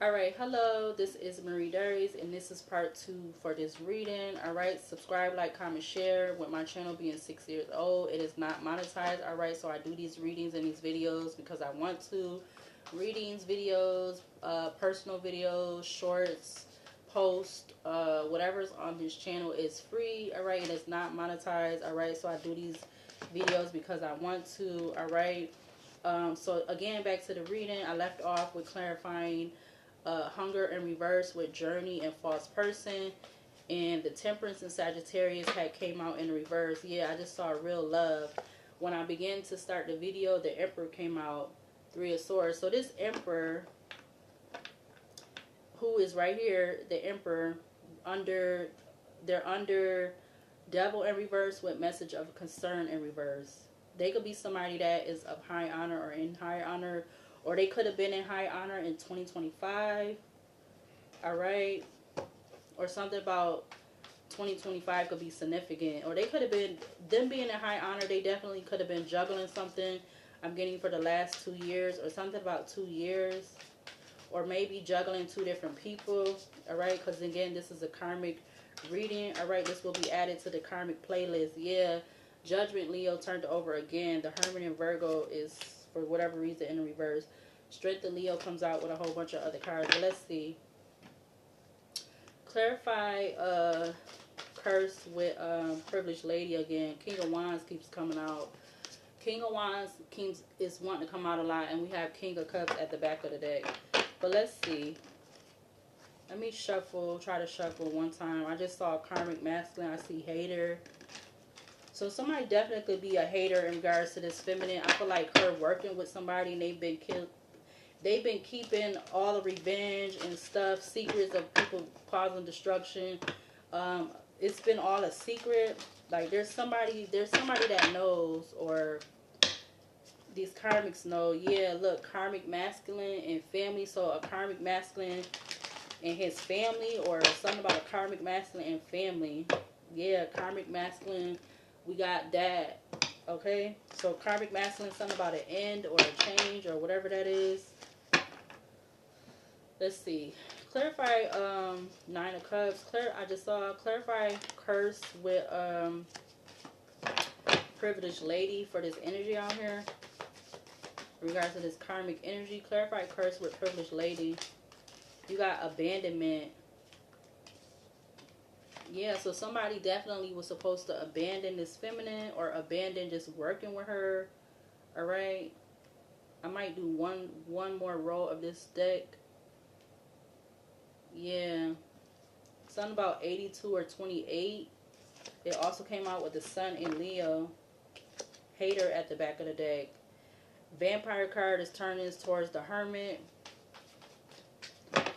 Alright, hello, this is Marie Darius, and this is part 2 for this reading. Alright, subscribe, like, comment, share. With my channel being 6 years old, it is not monetized. Alright, so I do these readings and these videos because I want to. Readings, videos, personal videos, shorts, posts, whatever's on this channel is free. Alright, it is not monetized. Alright, so I do these videos because I want to. Alright, so again, back to the reading. I left off with clarifying hunger in reverse with journey and false person, and the temperance and Sagittarius had came out in reverse. Yeah, I just saw real love. When I began to start the video, the Emperor came out, 3 of Swords. So this Emperor, who is right here, the Emperor, they're under Devil in reverse with message of concern in reverse. They could be somebody that is of high honor or in high honor, or they could have been in high honor in 2025. Alright, or something about 2025 could be significant, or they could have been, them being in high honor, they definitely could have been juggling something. I'm getting for the last 2 years, or something about 2 years, or maybe juggling 2 different people. Alright, because again, this is a karmic reading. Alright, this will be added to the karmic playlist. Yeah, Judgment, Leo turned over again. The Hermit in Virgo is, for whatever reason, in reverse. Strength in Leo comes out with a whole bunch of other cards. But let's see. Clarify curse with privileged lady again. King of Wands keeps coming out. King of Wands is wanting to come out a lot, and we have King of Cups at the back of the deck. But let's see. Let me shuffle, try to shuffle one time. I just saw karmic masculine. I see hater. So somebody definitely could be a hater in regards to this feminine. I feel like her working with somebody, and they've been killed. They've been keeping all the revenge and stuff, secrets of people causing destruction. It's been all a secret. Like there's somebody that knows, or these karmics know. Yeah, look, karmic masculine and family. So a karmic masculine and his family, or something about a karmic masculine and family. Yeah, karmic masculine. We got that. Okay, so karmic masculine, something about an end or a change or whatever that is. Let's see. Clarify 9 of Cups. I just saw clarify curse with privileged lady for this energy out here. In regards to this karmic energy, clarify curse with privileged lady. You got abandonment. Yeah, so somebody definitely was supposed to abandon this feminine, or abandon just working with her. Alright. I might do one more row of this deck. Yeah. Something about 82 or 28. It also came out with the Sun in Leo. Hater at the back of the deck. Vampire card is turning towards the Hermit.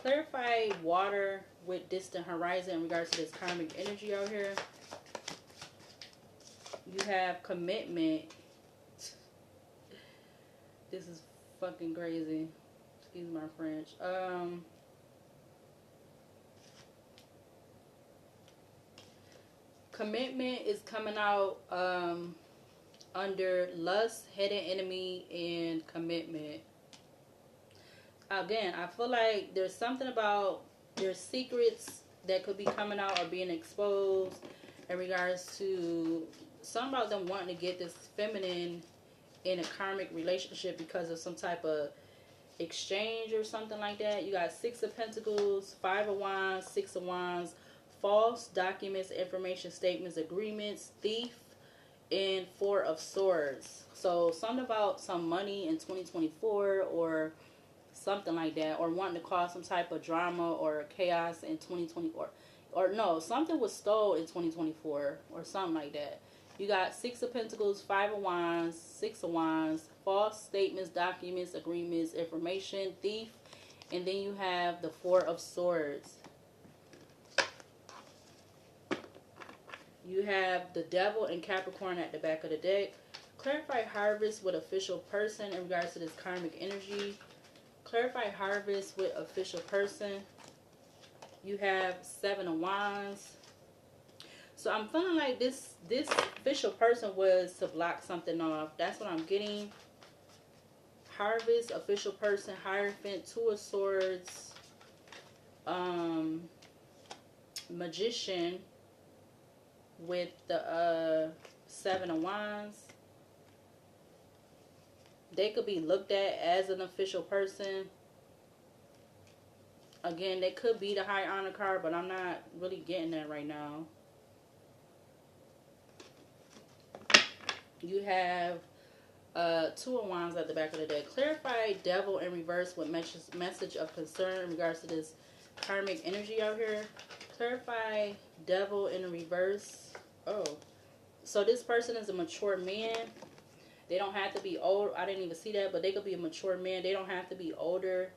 Clarify water with distant horizon in regards to this karmic energy out here. You have commitment. This is fucking crazy. Excuse my French. Commitment is coming out under lust, hidden enemy, and commitment. Again, I feel like there's something about, there's secrets that could be coming out or being exposed in regards to something about them wanting to get this feminine in a karmic relationship because of some type of exchange or something like that. You got 6 of Pentacles, 5 of Wands, 6 of Wands, false documents, information, statements, agreements, thief, and 4 of Swords. So something about some money in 2024 or something like that, or wanting to cause some type of drama or chaos in 2024, or no, something was stole in 2024 or something like that. You got 6 of Pentacles, 5 of Wands, 6 of Wands, false statements, documents, agreements, information, thief, and then you have the 4 of Swords. You have the Devil and Capricorn at the back of the deck. Clarify harvest with official person in regards to this karmic energy. Clarify harvest with official person. You have 7 of Wands. So I'm feeling like this official person was to block something off. That's what I'm getting. Harvest, official person, Hierophant, 2 of Swords, Magician with the Seven of Wands. They could be looked at as an official person. Again, they could be the High Honor card, but I'm not really getting that right now. You have Two of Wands at the back of the deck. Clarify Devil in reverse with message of concern in regards to this karmic energy out here. Clarify Devil in reverse. Oh, so this person is a mature man. They don't have to be old. I didn't even see that, but they could be a mature man. They don't have to be older,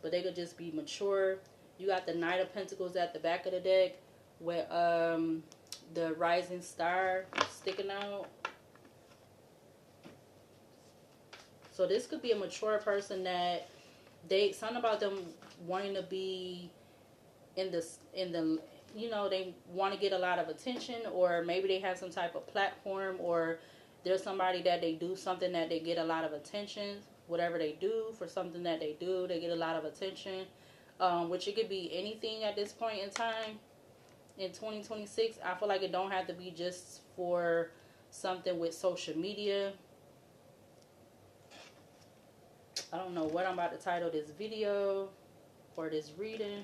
but they could just be mature. You got the Knight of Pentacles at the back of the deck with the rising star sticking out. So this could be a mature person that something about them wanting to be in the you know, they want to get a lot of attention, or maybe they have some type of platform, or there's somebody that they do something that they get a lot of attention. Whatever they do, for something that they do, they get a lot of attention. Which it could be anything at this point in time in 2026. I feel like it don't have to be just for something with social media. I don't know what I'm about to title this video or this reading.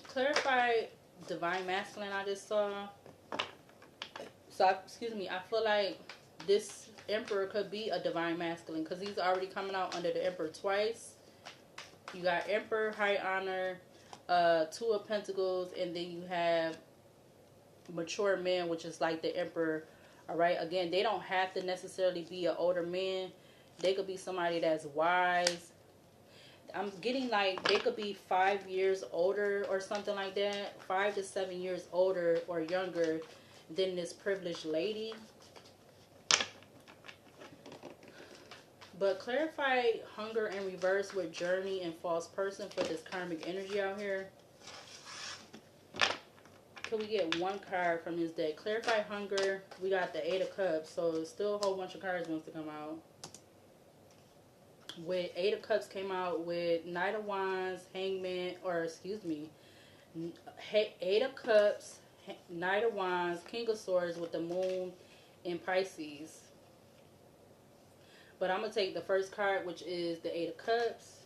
Clarify Divine Masculine I just saw. So, excuse me, I feel like this Emperor could be a Divine Masculine because he's already coming out under the Emperor twice. You got Emperor, High Honor, Two of Pentacles, and then you have Mature Man, which is like the Emperor. Alright, again, they don't have to necessarily be an older man. They could be somebody that's wise. I'm getting like they could be 5 years older or something like that. 5 to 7 years older or younger than this privileged lady. But clarify Hunger in reverse with Journey and False Person for this karmic energy out here. Could we get one card from this deck? Clarify Hunger. We got the Eight of Cups, so still a whole bunch of cards wants to come out. With Eight of Cups came out with Knight of Wands, Hangman, or excuse me, Eight of Cups, Knight of Wands, King of Swords with the Moon in Pisces. But I'm going to take the first card, which is the Eight of Cups.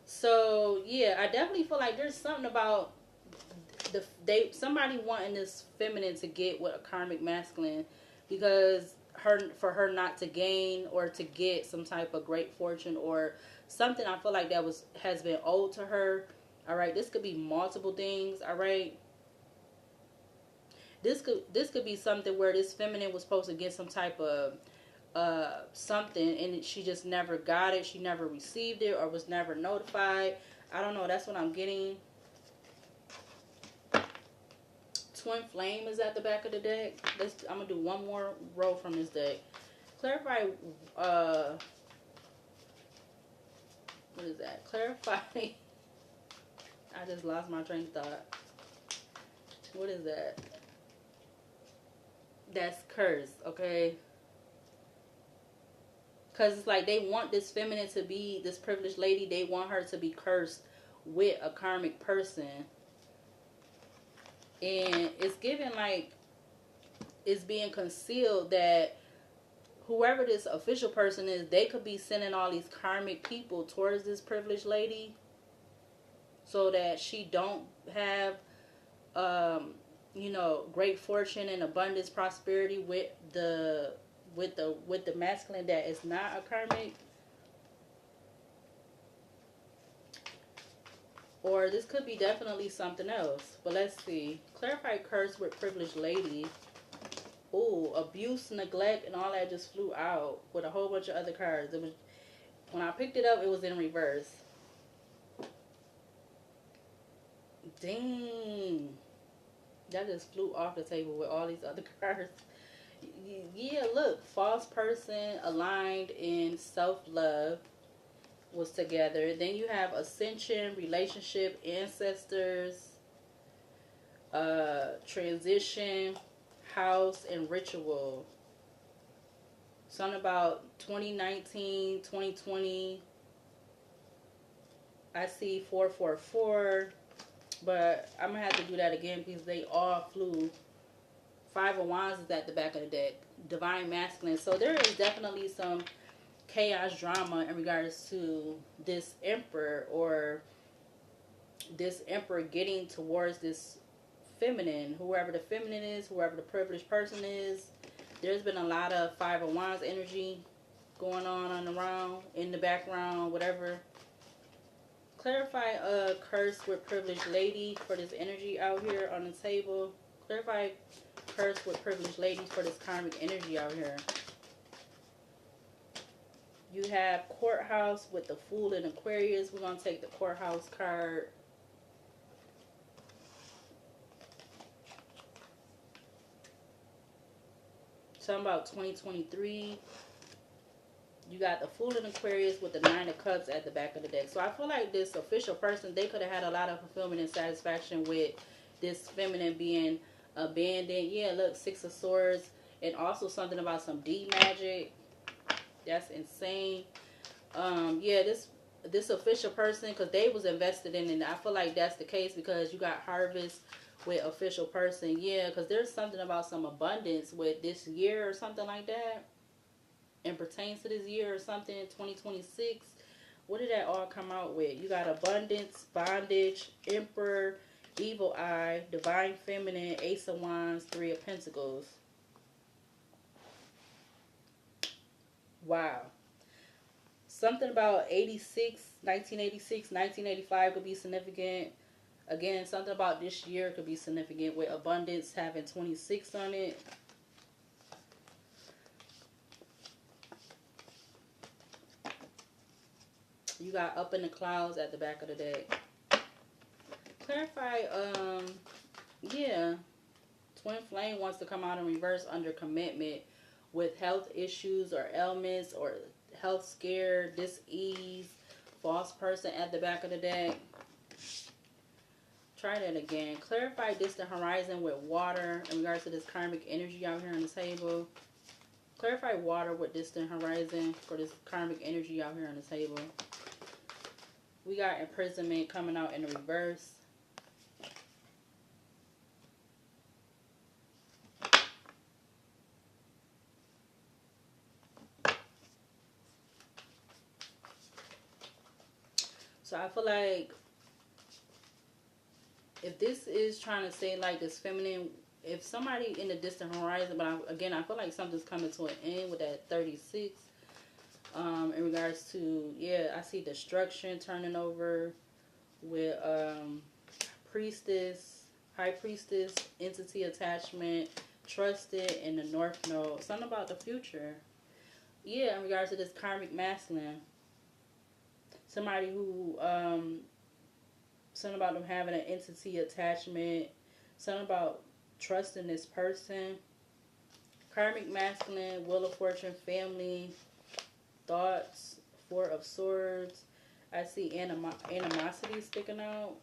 So, yeah, I definitely feel like there's something about somebody wanting this feminine to get with a karmic masculine, because for her not to gain or to get some type of great fortune or something, I feel like that has been owed to her. All right, this could be multiple things. All right, this could be something where this feminine was supposed to get some type of something, and she just never got it. She never received it or was never notified. I don't know. That's what I'm getting. Twin Flame is at the back of the deck. I'm gonna do one more row from this deck. Clarify. What is that? Clarify. I just lost my train of thought. What is that? That's curse. Okay. Because it's like they want this feminine to be this privileged lady. They want her to be cursed with a karmic person. And it's given like it's being concealed that whoever this official person is, they could be sending all these karmic people towards this privileged lady so that she don't have you know, great fortune and abundance, prosperity with the masculine that is not a karmic. Or this could be definitely something else. But let's see. Clarify curse with privileged lady. Ooh, abuse, neglect, and all that just flew out with a whole bunch of other cards. It was, when I picked it up, it was in reverse. Dang. That just flew off the table with all these other cards. Yeah, look. False person aligned in self-love was together. Then you have ascension, relationship, ancestors, transition, house, and ritual. Something about 2019, 2020. I see 444. But I'm going to have to do that again because they all flew. Five of Wands is at the back of the deck. Divine Masculine. So there is definitely some chaos drama in regards to this Emperor, or this Emperor getting towards this feminine. Whoever the feminine is, whoever the privileged person is. There's been a lot of Five of Wands energy going on around, in the background, whatever. Clarify curse with privileged lady for this energy out here on the table. Clarify curse with privileged lady for this karmic energy out here. You have courthouse with the Fool in Aquarius. We're going to take the courthouse card. Something about 2023. You got the Fool in Aquarius with the Nine of Cups at the back of the deck. So I feel like this official person, they could have had a lot of fulfillment and satisfaction with this feminine being abandoned. Yeah, look, Six of Swords. And also something about some D magic. That's insane. Yeah, this official person, because they was invested in it. I feel like that's the case because you got Harvest with official person. Yeah, because there's something about some abundance with this year or something like that. And pertains to this year or something, 2026. What did that all come out with? You got abundance, bondage, Emperor, evil eye, divine feminine, Ace of Wands, Three of Pentacles. Wow. Something about 1986, 1985 could be significant. Again, something about this year could be significant with abundance having 26 on it. You got Up in the Clouds at the back of the deck. Clarify, yeah. Twin Flame wants to come out in reverse under commitment with health issues or ailments or health scare, dis-ease, false person at the back of the deck. Try that again. Clarify distant horizon with water in regards to this karmic energy out here on the table. Clarify water with distant horizon for this karmic energy out here on the table. We got imprisonment coming out in the reverse. So I feel like if this is trying to say like this feminine, if somebody in the distant horizon, but again, I feel like something's coming to an end with that 36. In regards to, yeah, I see destruction turning over with priestess, high priestess, entity attachment, trusted, in the North Node. Something about the future. Yeah, in regards to this karmic masculine. Somebody who, something about them having an entity attachment. Something about trusting this person. Karmic masculine, Wheel of Fortune, family, thoughts, Four of Swords. I see animosity sticking out.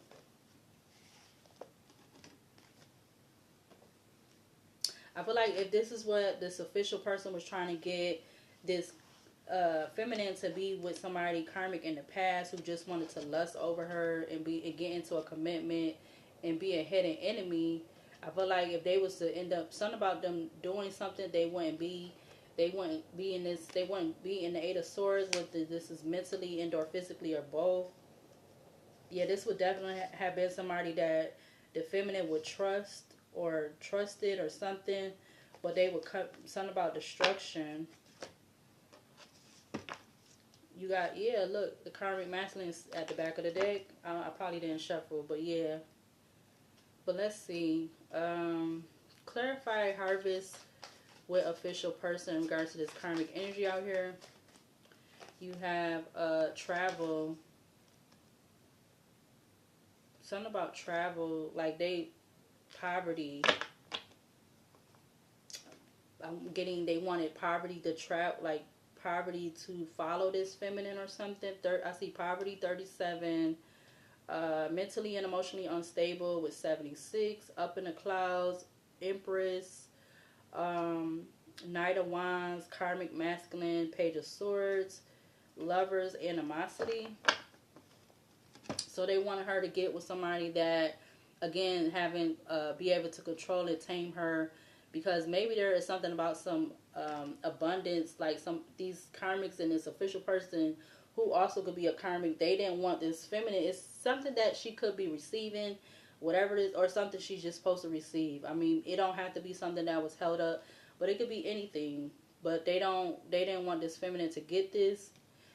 I feel like if this is what this official person was trying to get this feminine to be with somebody karmic in the past who just wanted to lust over her and get into a commitment and be a hidden enemy, I feel like if they was to end up, something about them doing something, they wouldn't be in this, they wouldn't be in the Eight of Swords with this is mentally and or physically or both. Yeah, this would definitely have been somebody that the feminine would trust or trusted or something, but they would cut something about destruction. You got, yeah, look, the karmic masculine is at the back of the deck. I probably didn't shuffle, but yeah. But let's see. Clarify harvest with official person in regards to this karmic energy out here. You have travel. Something about travel, like poverty. I'm getting, they wanted poverty to trap, like poverty to follow this feminine or something. I see poverty, 37. Mentally and emotionally unstable with 76. Up in the clouds, Empress. Knight of Wands, Karmic Masculine, Page of Swords, Lovers, Animosity. So they wanted her to get with somebody that, again, be able to control and tame her, because maybe there is something about some abundance, like these karmics and this official person who also could be a karmic. They didn't want this feminine. It's something that she could be receiving, whatever it is, or something she's just supposed to receive. I mean, it don't have to be something that was held up, but it could be anything. But they didn't want this feminine to get this.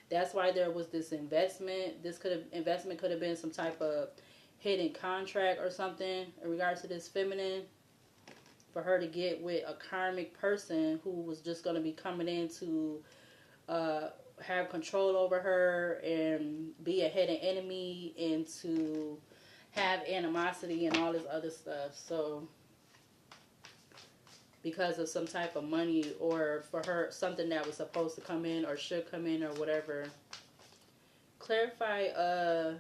That's why there was this investment. Investment could have been some type of hidden contract or something in regards to this feminine, for her to get with a karmic person who was just going to be coming in to have control over her and be a hidden enemy and to have animosity and all this other stuff. So because of some type of money, or for her something that was supposed to come in or should come in or whatever. Clarify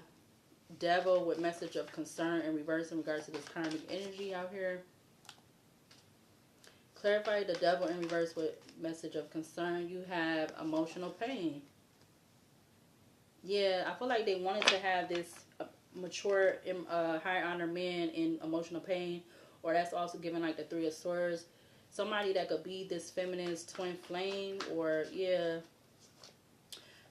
devil with message of concern in reverse in regards to this karmic energy out here. Clarify the devil in reverse with message of concern. You have emotional pain. Yeah, I feel like they wanted to have this mature, high honor man in emotional pain, or that's also given like the Three of Swords. Somebody that could be this feminine's twin flame, or yeah,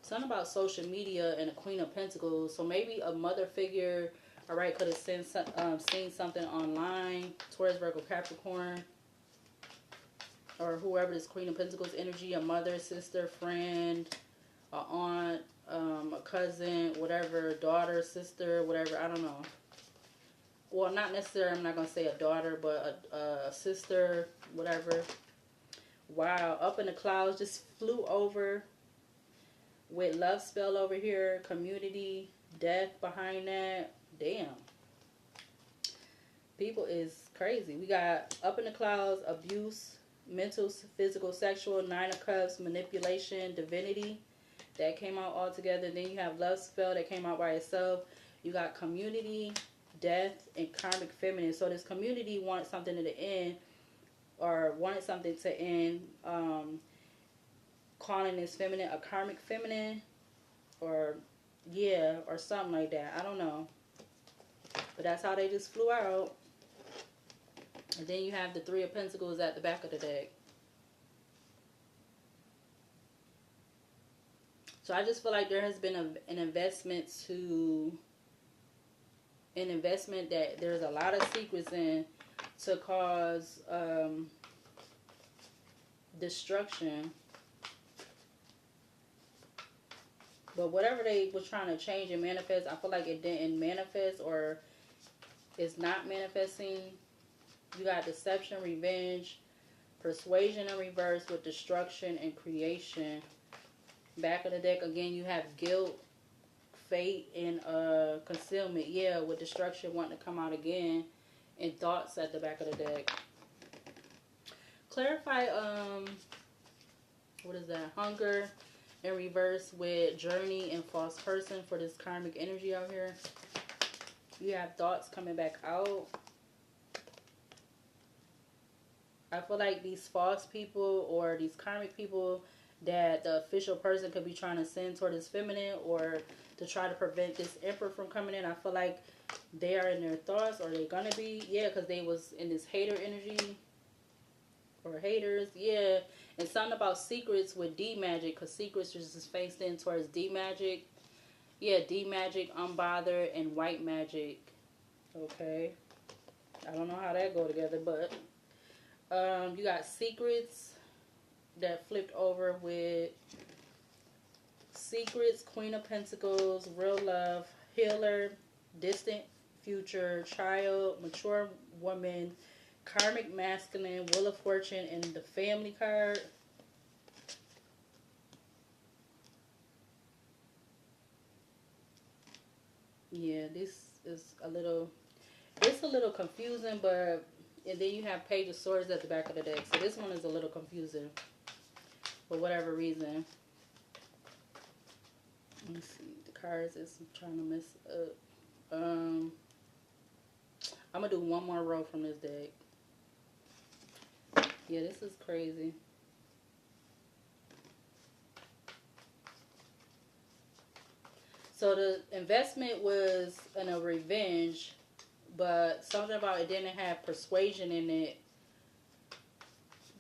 something about social media and a Queen of Pentacles. So maybe a mother figure, all right, could have seen something online towards Virgo Capricorn, or whoever this Queen of Pentacles energy, a mother, sister, friend, a aunt, a cousin, whatever, daughter, sister, whatever, I don't know. Well, not necessarily, I'm not going to say a daughter, but a sister, whatever. Wow, up in the clouds, just flew over with love spell over here, community, death behind that. Damn. People is crazy. We got up in the clouds, abuse, mental, physical, sexual, Nine of Cups, manipulation, divinity. That came out all together. Then you have love spell that came out by itself. You got community, death, and karmic feminine. So this community wanted something to the end, or wanted something to end, calling this feminine a karmic feminine, or yeah, or something like that. I don't know. But that's how they just flew out. And then you have the Three of Pentacles at the back of the deck. So I just feel like there has been an investment that there's a lot of secrets in to cause destruction. But whatever they were trying to change and manifest, I feel like it didn't manifest, or it's not manifesting. You got deception, revenge, persuasion in reverse with destruction and creation. Back of the deck, again, you have guilt, fate, and concealment. Yeah, with destruction wanting to come out again. And thoughts at the back of the deck. Clarify, what is that? Hunger in reverse with journey and false person for this karmic energy out here. You have thoughts coming back out. I feel like these false people or these karmic people that the official person could be trying to send toward this feminine, or to try to prevent this emperor from coming in. I feel like they are in their thoughts, or they're gonna be. Yeah, because they was in this hater energy, or haters. Yeah, and something about secrets with D magic, because secrets is faced in towards D magic. Yeah, D magic, unbothered, and white magic. Okay, I don't know how that go together, but you got secrets that flipped over with secrets, Queen of Pentacles, real love, healer, distant future, child, mature woman, karmic masculine, wheel of fortune, and the family card. Yeah, this is it's a little confusing, but, and then you have Page of Swords at the back of the deck. So this one is a little confusing for whatever reason. Let me see. The cards is trying to mess up. I'm going to do one more row from this deck. Yeah, this is crazy. So the investment was in a revenge, but something about it didn't have persuasion in it.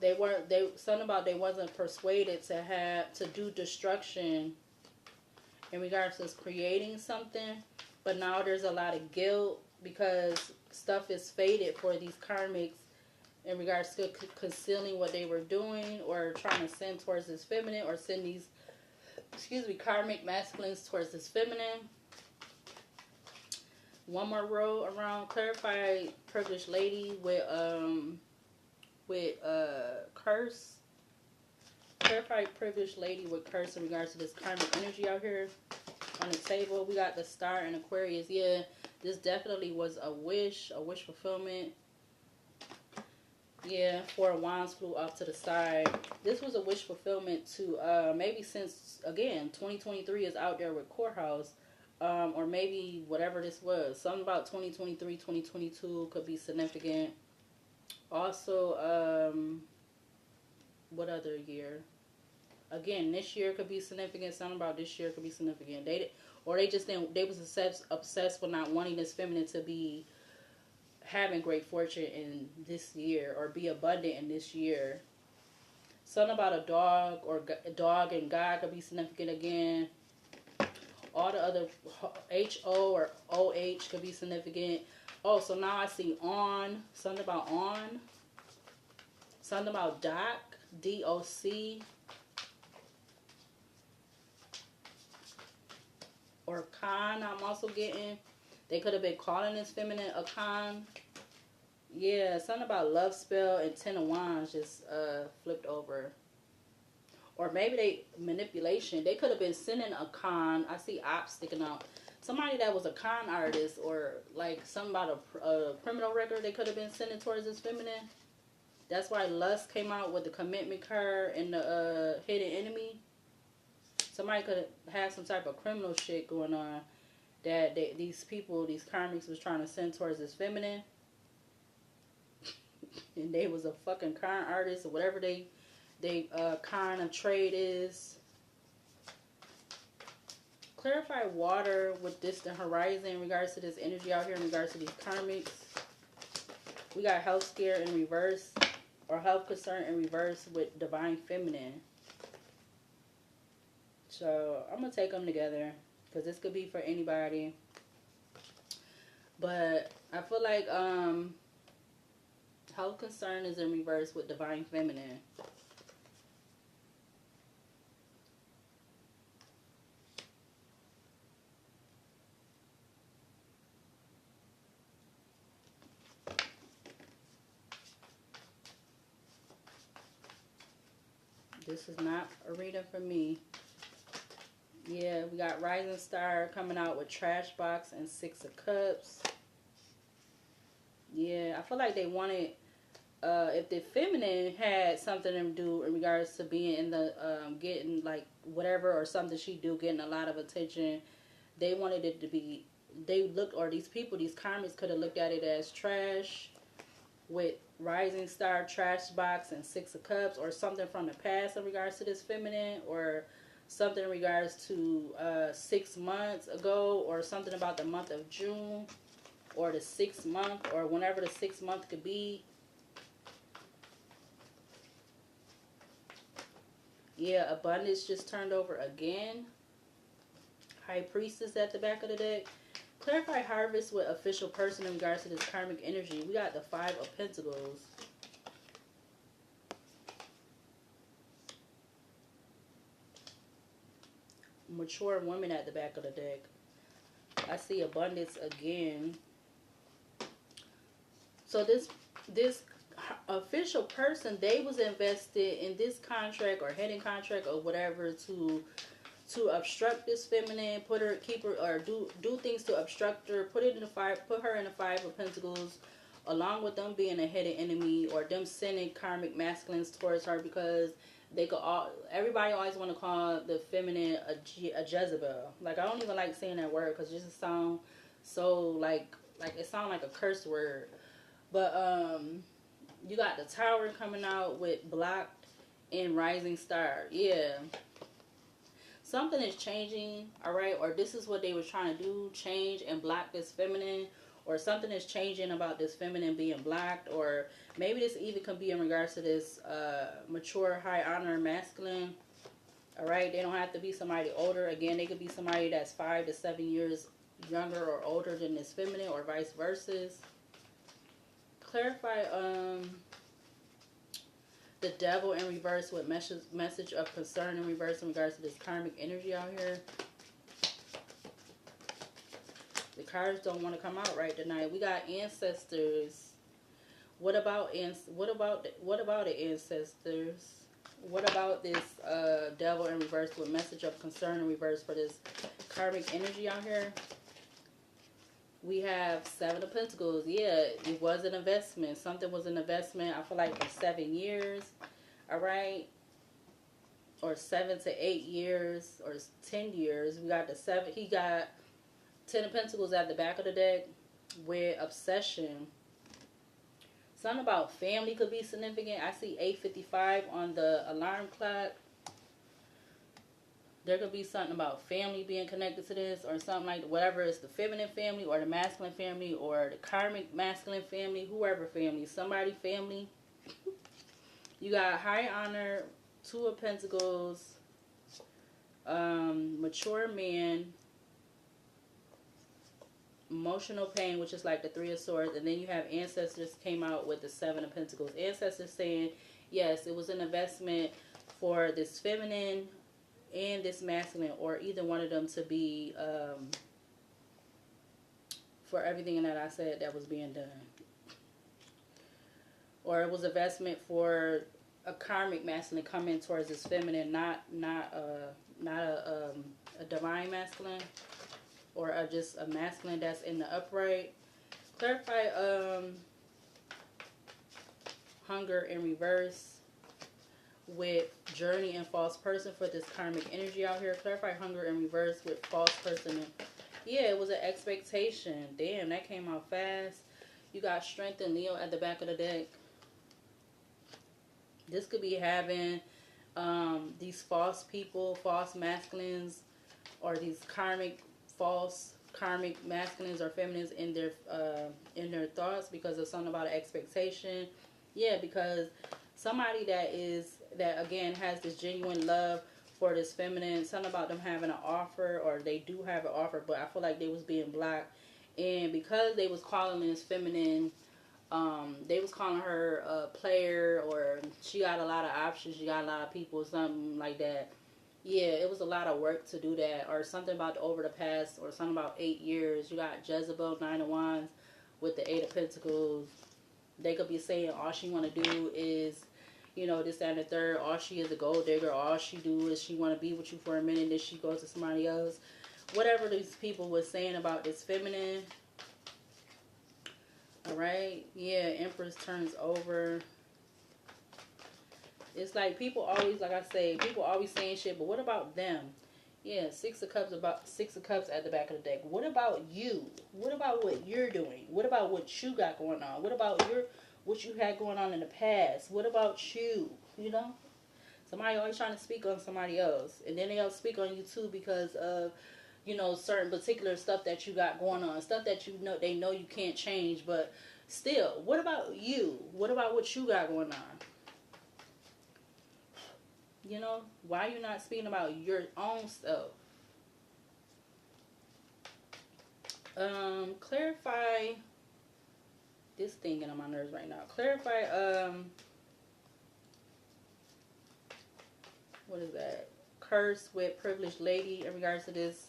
They something about they wasn't persuaded to do destruction in regards to creating something. But now there's a lot of guilt because stuff is faded for these karmics in regards to concealing what they were doing or trying to send towards this feminine, or send these, karmic masculines towards this feminine. One more row around. Clarified privileged lady with curse. Clarified privileged lady with curse in regards to this karmic energy out here on the table. We got the star and Aquarius. Yeah, this definitely was a wish fulfillment. Yeah, 4 of Wands flew off to the side. This was a wish fulfillment to maybe since, again, 2023 is out there with Courthouse. Or maybe whatever this was. Something about 2023, 2022 could be significant. Also, what other year? Again, this year could be significant. Something about this year could be significant. They was obsessed with not wanting this feminine to be having great fortune in this year or be abundant in this year. Something about a dog or a dog and God could be significant again. All the other H-O or O-H could be significant. Oh, so now I see on. Something about on. Something about doc. D-O-C. Or con, I'm also getting. They could have been calling this feminine a con. Yeah, something about love spell and 10 of Wands just flipped over. Or maybe manipulation. They could have been sending a con. I see ops sticking out. Somebody that was a con artist or like something about a criminal record they could have been sending towards this feminine. That's why lust came out with the commitment card and the hidden enemy. Somebody could have had some type of criminal shit going on that these karmics was trying to send towards this feminine. And they was a fucking con artist or whatever they kind of trade is. Clarify water with distant horizon in regards to this energy out here in regards to these karmics. We got health scare in reverse or health concern in reverse with divine feminine. So I'm going to take them together because this could be for anybody. But I feel like health concern is in reverse with divine feminine. This is not a reading for me. Yeah, we got Rising Star coming out with Trash Box and 6 of Cups. Yeah, I feel like they wanted, if the feminine had something to do in regards to being in the, getting like whatever or something she do, getting a lot of attention, they wanted it to be, these karmics could have looked at it as trash with Rising Star, Trash Box, and 6 of Cups, or something from the past in regards to this feminine, or something in regards to 6 months ago, or something about the month of June, or the 6th month, or whenever the 6th month could be. Yeah, Abundance just turned over again. High Priestess at the back of the deck. Clarify Harvest with official person in regards to this karmic energy. We got the 5 of Pentacles. Mature woman at the back of the deck. I see Abundance again. So this official person, they was invested in this contract or hidden contract or whatever to obstruct this feminine, do things to obstruct her, put her in the 5 of Pentacles, along with them being a hidden enemy or them sending karmic masculines towards her, because everybody always want to call the feminine a Jezebel. Like, I don't even like saying that word because it just sounds so like it sounds like a curse word. But you got the Tower coming out with Blocked and Rising Star. Yeah. something is changing, all right? Or this is what they were trying to do, change and block this feminine. Or something is changing about this feminine being blocked. Or maybe this even could be in regards to this mature, high honor masculine. All right? They don't have to be somebody older. Again, they could be somebody that's 5 to 7 years younger or older than this feminine, or vice versa. Clarify the devil in reverse with message of concern in reverse in regards to this karmic energy out here. The cards don't want to come out right tonight. We got ancestors. What about the ancestors? What about this devil in reverse with message of concern in reverse for this karmic energy out here? We have 7 of Pentacles. Yeah, it was an investment. Something was an investment, I feel like, for 7 years. All right? Or 7 to 8 years. Or 10 years. We got the 7. He got 10 of Pentacles at the back of the deck with obsession. Something about family could be significant. I see 8:55 on the alarm clock. There could be something about family being connected to this, or something like whatever. It's the feminine family or the masculine family or the karmic masculine family, whoever family, somebody family. You got high honor, 2 of Pentacles, mature man, emotional pain, which is like the 3 of Swords, and then you have ancestors came out with the 7 of Pentacles. Ancestors saying, yes, it was an investment for this feminine and this masculine, or either one of them to be, for everything that I said that was being done. Or it was investment for a karmic masculine coming towards this feminine, not a divine masculine, or just a masculine that's in the upright. Clarify hunger in reverse with journey and false person for this karmic energy out here. Clarify hunger in reverse with false person. Yeah, it was an expectation. Damn, that came out fast. You got strength and Leo at the back of the deck. This could be having these false people, false masculines, or these false karmic masculines or feminines in their thoughts because of something about an expectation. Yeah, because somebody that again has this genuine love for this feminine, something about them having an offer, or they do have an offer, but I feel like they was being blocked. And because they was calling this feminine, they was calling her a player, or she got a lot of options, she got a lot of people, something like that. Yeah, it was a lot of work to do that, or something about over the past, or something about 8 years. You got Jezebel, 9 of Wands with the 8 of Pentacles. They could be saying all she want to do is, you know, this, that, and the third. All she is a gold digger. All she do is she want to be with you for a minute, then she goes to somebody else. Whatever these people was saying about this feminine. Alright? Yeah, Empress turns over. It's like people always, like I say, people always saying shit, but what about them? Yeah, 6 of Cups at the back of the deck. What about you? What about what you're doing? What about what you got going on? What about what you had going on in the past? What about you? You know? Somebody always trying to speak on somebody else. And then they'll speak on you too because of, you know, certain particular stuff that you got going on. Stuff that you know, they know you can't change. But still, what about you? What about what you got going on? You know, why are you not speaking about your own stuff? Clarify. This thing getting on my nerves right now. Clarify, what is that? Curse with privileged lady in regards to this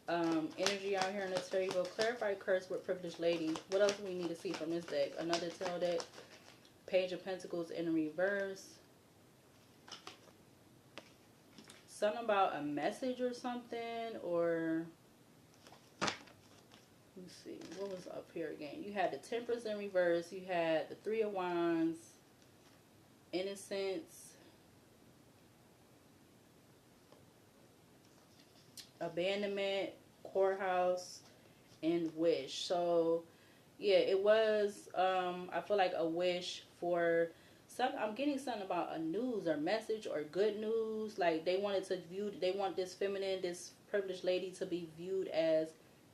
energy out here in this table. Clarify curse with privileged lady. What else do we need to see from this deck? Another tail deck. Page of Pentacles in reverse. Something about a message or something, or let's see, what was up here again? You had the Temperance in reverse. You had the 3 of Wands, Innocence, Abandonment, Courthouse, and Wish. So yeah, it was I feel like a wish for I'm getting something about a news or message or good news. Like they want this feminine, this privileged lady to be viewed as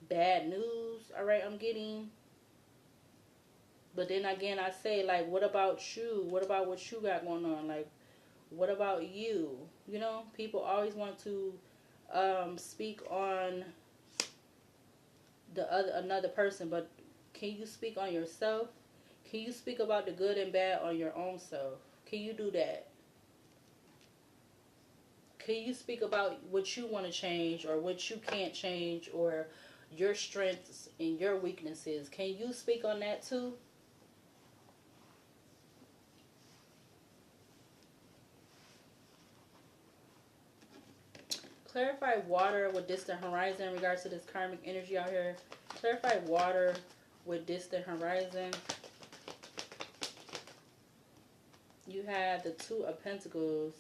bad news. All right, I'm getting. But then again, I say, like, what about you? What about what you got going on? Like, what about you? You know, people always want to speak on another person, but can you speak on yourself? Can you speak about the good and bad on your own self? Can you do that? Can you speak about what you want to change or what you can't change or your strengths and your weaknesses? Can you speak on that too? Clarify water with distant horizon in regards to this karmic energy out here. Clarify water with distant horizon. You have the Two of Pentacles.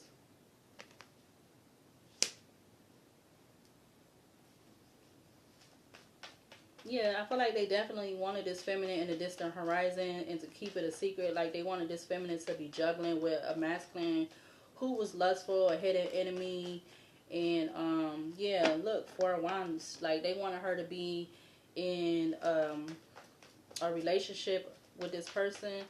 Yeah, I feel like they definitely wanted this feminine in the distant horizon and to keep it a secret. Like they wanted this feminine to be juggling with a masculine who was lustful, a hidden enemy. And yeah, look, Four of Wands. Like they wanted her to be in a relationship with this person.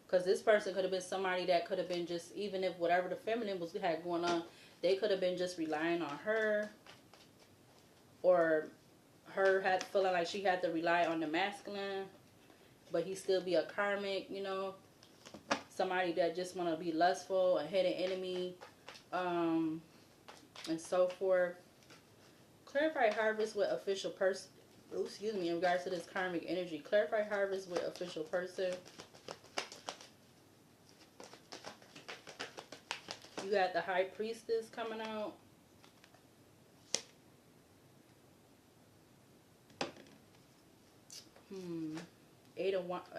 Because this person could have been somebody that could have been just, even if whatever the feminine had going on, they could have been just relying on her. Or her had feeling like she had to rely on the masculine, but he still be a karmic, you know, somebody that just want to be lustful, a hidden enemy, and so forth. Clarify harvest with official person. Excuse me, in regards to this karmic energy. Clarify harvest with official person. You got the High Priestess coming out.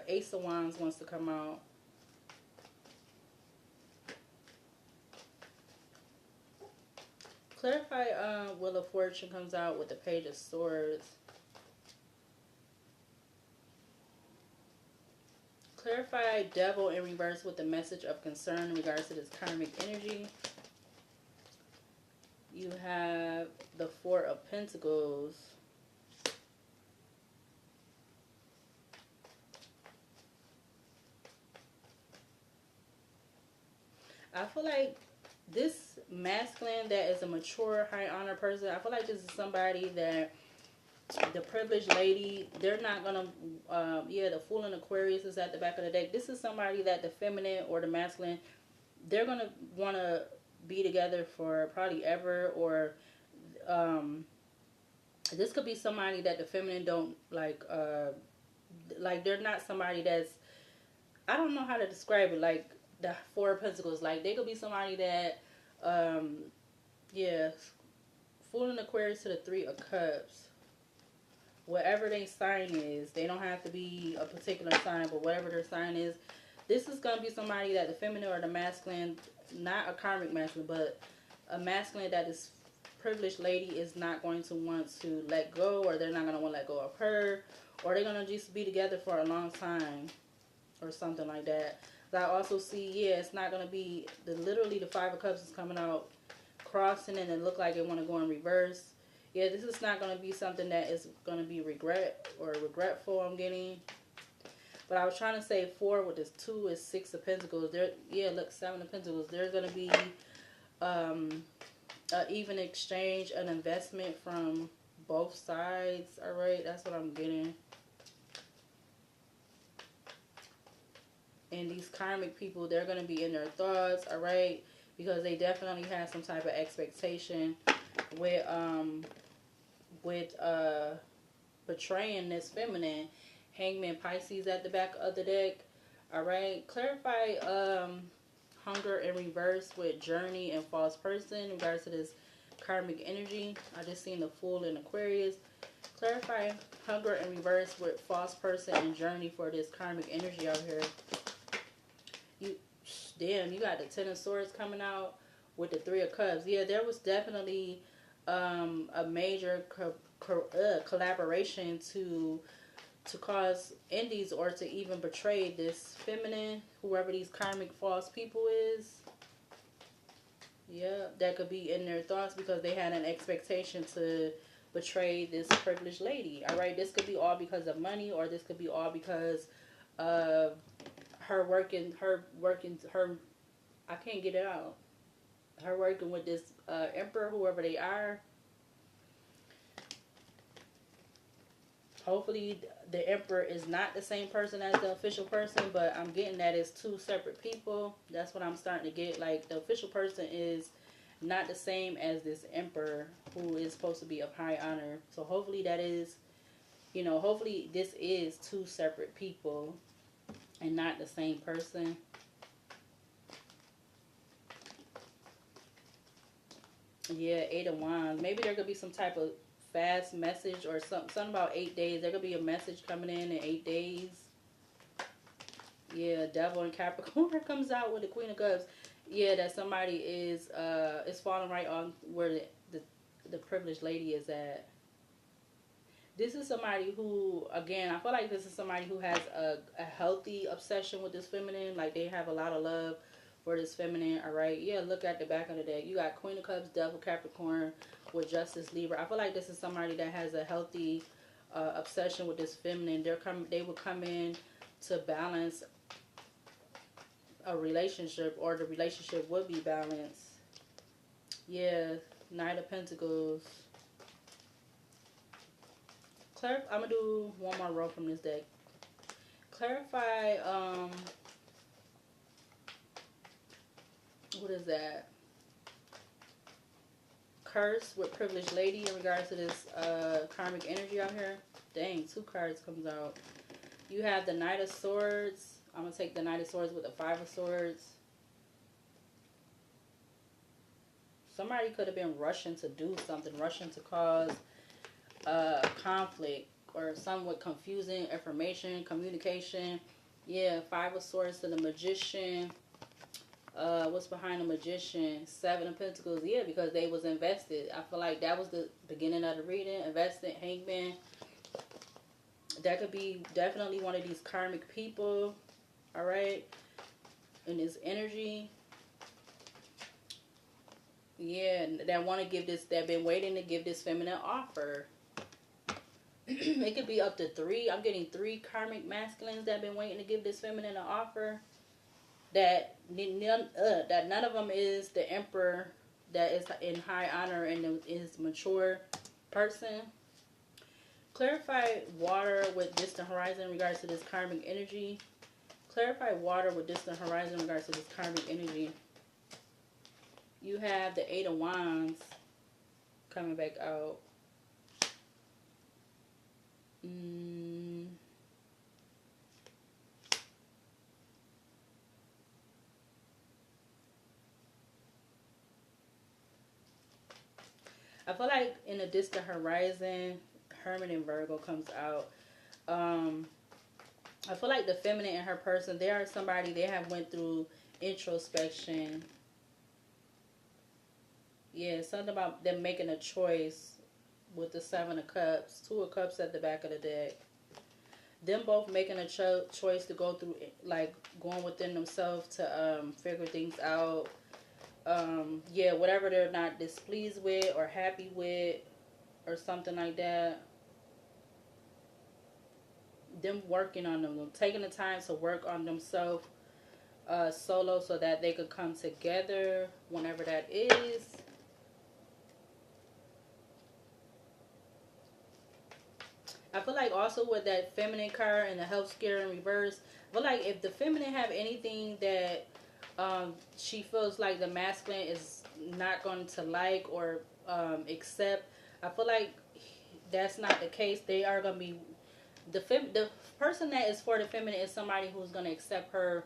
Ace of Wands wants to come out. Clarify Wheel of Fortune comes out with the Page of Swords. Clarify Devil in reverse with the message of concern in regards to this karmic energy. You have the Four of Pentacles. I feel like this masculine that is a mature, high honor person, I feel like this is somebody that the privileged lady, they're not going to, yeah, the Fool and Aquarius is at the back of the deck. This is somebody that the feminine or the masculine, they're going to want to be together for probably ever, or this could be somebody that the feminine don't like they're not somebody that's, I don't know how to describe it, like the Four of Pentacles, like they could be somebody that yeah, Fool and Aquarius to the Three of Cups. Whatever their sign is, they don't have to be a particular sign, but whatever their sign is, this is going to be somebody that the feminine or the masculine, not a karmic masculine, but a masculine that is privileged lady is not going to want to let go, or they're not going to want to let go of her, or they're going to just be together for a long time or something like that. But I also see, yeah, it's not going to be, literally the Five of Cups is coming out crossing and it look like it want to go in reverse. Yeah, this is not going to be something that is going to be regretful, I'm getting. But I was trying to say 4 with this 2 is 6 of Pentacles. There, yeah, look, 7 of Pentacles. There's going to be an even exchange, an investment from both sides. All right, that's what I'm getting. And these karmic people, they're going to be in their thoughts, all right, because they definitely have some type of expectation with betraying this feminine. Hangman, Pisces at the back of the deck. All right, clarify hunger in reverse with journey and false person in regards to this karmic energy. I just seen the Fool in Aquarius. Clarify hunger in reverse with false person and journey for this karmic energy out here. You got the Ten of Swords coming out with the Three of Cups. Yeah, there was definitely a major collaboration to to cause envies or to even betray this feminine, whoever these karmic false people is. Yeah, that could be in their thoughts because they had an expectation to betray this privileged lady. All right, this could be all because of money, or this could be all because of her working. I can't get it out. Her working with this emperor, whoever they are. Hopefully, the emperor is not the same person as the official person, but I'm getting that it's two separate people. That's what I'm starting to get. Like, the official person is not the same as this emperor who is supposed to be of high honor. So hopefully that is, hopefully this is two separate people and not the same person. Yeah, 8 of Wands. Maybe there could be some type of fast message or something about 8 days. There could be a message coming in 8 days. Yeah, Devil and Capricorn comes out with the Queen of Cups. Yeah, that somebody is falling right on where the privileged lady is at. This is somebody who, again, I feel like this is somebody who has a healthy obsession with this feminine. Like, they have a lot of love for this feminine, all right? Yeah, look at the back of the deck. You got Queen of Cups, Devil, Capricorn with Justice, Libra. I feel like this is somebody that has a healthy obsession with this feminine. They will come in to balance a relationship, or the relationship would be balanced. Yeah, Knight of Pentacles. I'm gonna do one more row from this deck. Clarify, what is that? Curse with Privileged Lady in regards to this karmic energy out here. Dang, 2 cards comes out. You have the Knight of Swords. I'm gonna take the Knight of Swords with the 5 of Swords. Somebody could have been rushing to do something, rushing to cause conflict or somewhat confusing information, communication. Yeah, 5 of Swords to the Magician. What's behind the Magician? 7 of Pentacles. Yeah, because they was invested. I feel like that was the beginning of the reading. Invested, Hangman. That could be definitely one of these karmic people. All right. In this energy. Yeah, that want to give this, that been waiting to give this feminine offer. It could be up to 3. I'm getting 3 karmic masculines that been waiting to give this feminine an offer. That none of them is the emperor that is in high honor and is mature person. Clarify water with distant horizon in regards to this karmic energy. Clarify water with distant horizon in regards to this karmic energy. You have the 8 of Wands coming back out. I feel like in a distant horizon, Hermit and Virgo comes out. I feel like the feminine in her person, they are somebody, they have went through introspection. Yeah, something about them making a choice with the 7 of Cups. 2 of Cups at the back of the deck. Them both making a choice to go through, like, going within themselves to figure things out. Yeah, whatever they're not displeased with or happy with or something like that. Them working on them, taking the time to work on themselves solo so that they could come together whenever that is. I feel like also with that feminine card and the health scare in reverse, I feel like if the feminine have anything that she feels like the masculine is not going to like or accept, I feel like that's not the case. They are going to be, the person that is for the feminine is somebody who's going to accept her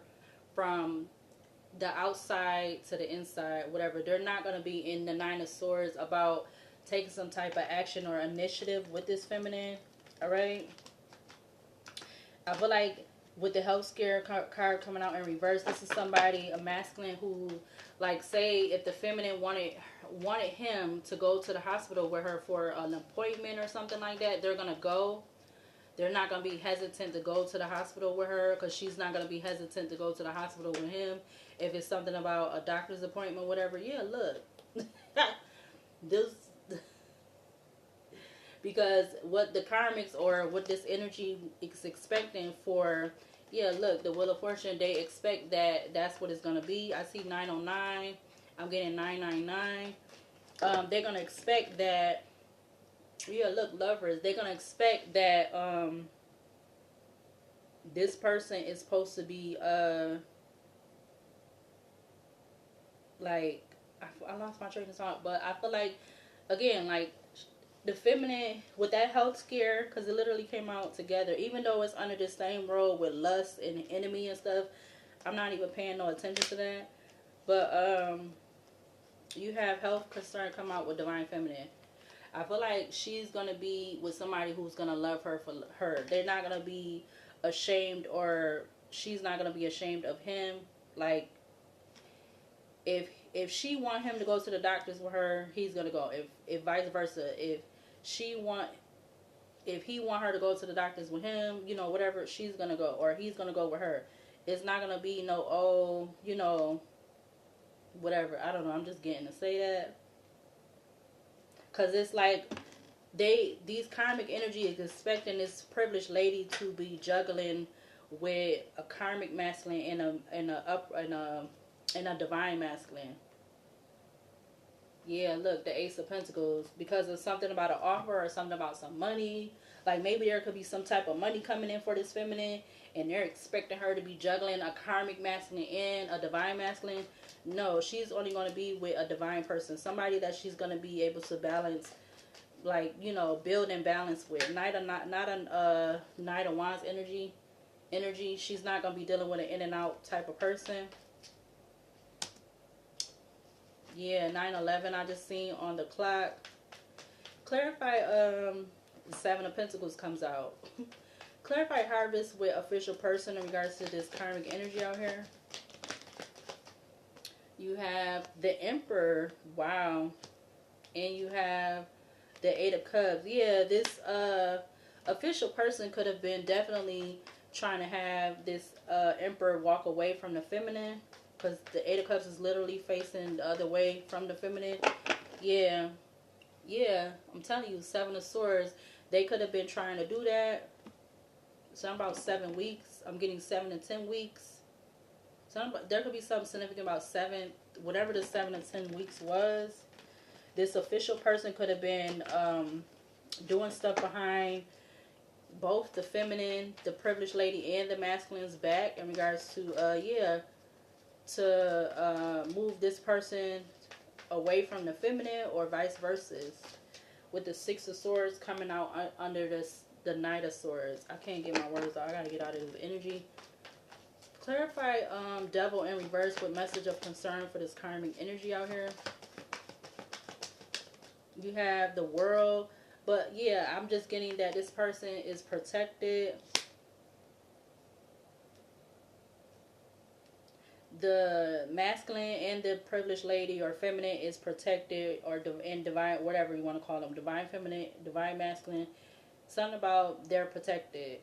from the outside to the inside, whatever. They're not going to be in the 9 of Swords about taking some type of action or initiative with this feminine. All right. I feel like with the health scare card coming out in reverse, this is somebody, a masculine, who, like, say if the feminine wanted him to go to the hospital with her for an appointment or something like that, they're gonna go. They're not going to be hesitant to go to the hospital with her, because she's not going to be hesitant to go to the hospital with him. If it's something about a doctor's appointment, whatever, yeah, look. This, because what the karmics, or what this energy is expecting for, yeah, look, the Wheel of Fortune, they expect that that's what it's going to be. I see 909. I'm getting 999. They're going to expect that, yeah, look, lovers, they're going to expect that this person is supposed to be, like, I lost my train of thought, but I feel like, again, like, the feminine, with that health scare, because it literally came out together, even though it's under the same role with lust and enemy and stuff, I'm not even paying no attention to that. But, you have health concern come out with divine feminine. I feel like she's going to be with somebody who's going to love her for her. They're not going to be ashamed, or she's not going to be ashamed of him. Like, if she want him to go to the doctors with her, he's going to go. If vice versa, if he want her to go to the doctors with him, you know, whatever, she's going to go, or he's going to go with her. It's not going to be no, oh, you know, whatever. I don't know. I'm just getting to say that. Because it's like, these karmic energy is expecting this privileged lady to be juggling with a karmic masculine and a divine masculine. Yeah, look, the Ace of Pentacles. Because of something about an offer, or something about some money. Like, maybe there could be some type of money coming in for this feminine, and they're expecting her to be juggling a karmic masculine and a divine masculine. No, she's only going to be with a divine person. Somebody that she's going to be able to balance, like, you know, build and balance with. Not a Knight of Wands energy. She's not going to be dealing with an in and out type of person. Yeah, 9/11 I just seen on the clock. Clarify, Seven of Pentacles comes out. Clarify harvest with official person in regards to this karmic energy out here. You have the Emperor. Wow. And you have the Eight of Cups. Yeah, this official person could have been definitely trying to have this Emperor walk away from the feminine. Because the Eight of Cups is literally facing the other way from the feminine. Yeah. Yeah. I'm telling you, Seven of Swords. They could have been trying to do that. So about 7 weeks. I'm getting 7 to 10 weeks. There could be something significant about 7. Whatever the 7 to 10 weeks was. This official person could have been doing stuff behind both the feminine, the privileged lady, and the masculine's back. In regards to, to move this person away from the feminine, or vice versa. With the Six of Swords coming out under the Knight of Swords. I can't get my words out. I gotta get out of this energy. Clarify Devil in reverse with message of concern for this karmic energy out here. You have the World. But yeah, I'm just getting that this person is protected. The masculine and the privileged lady or feminine is protected, or in divine, whatever you want to call them, divine feminine, divine masculine. Something about they're protected.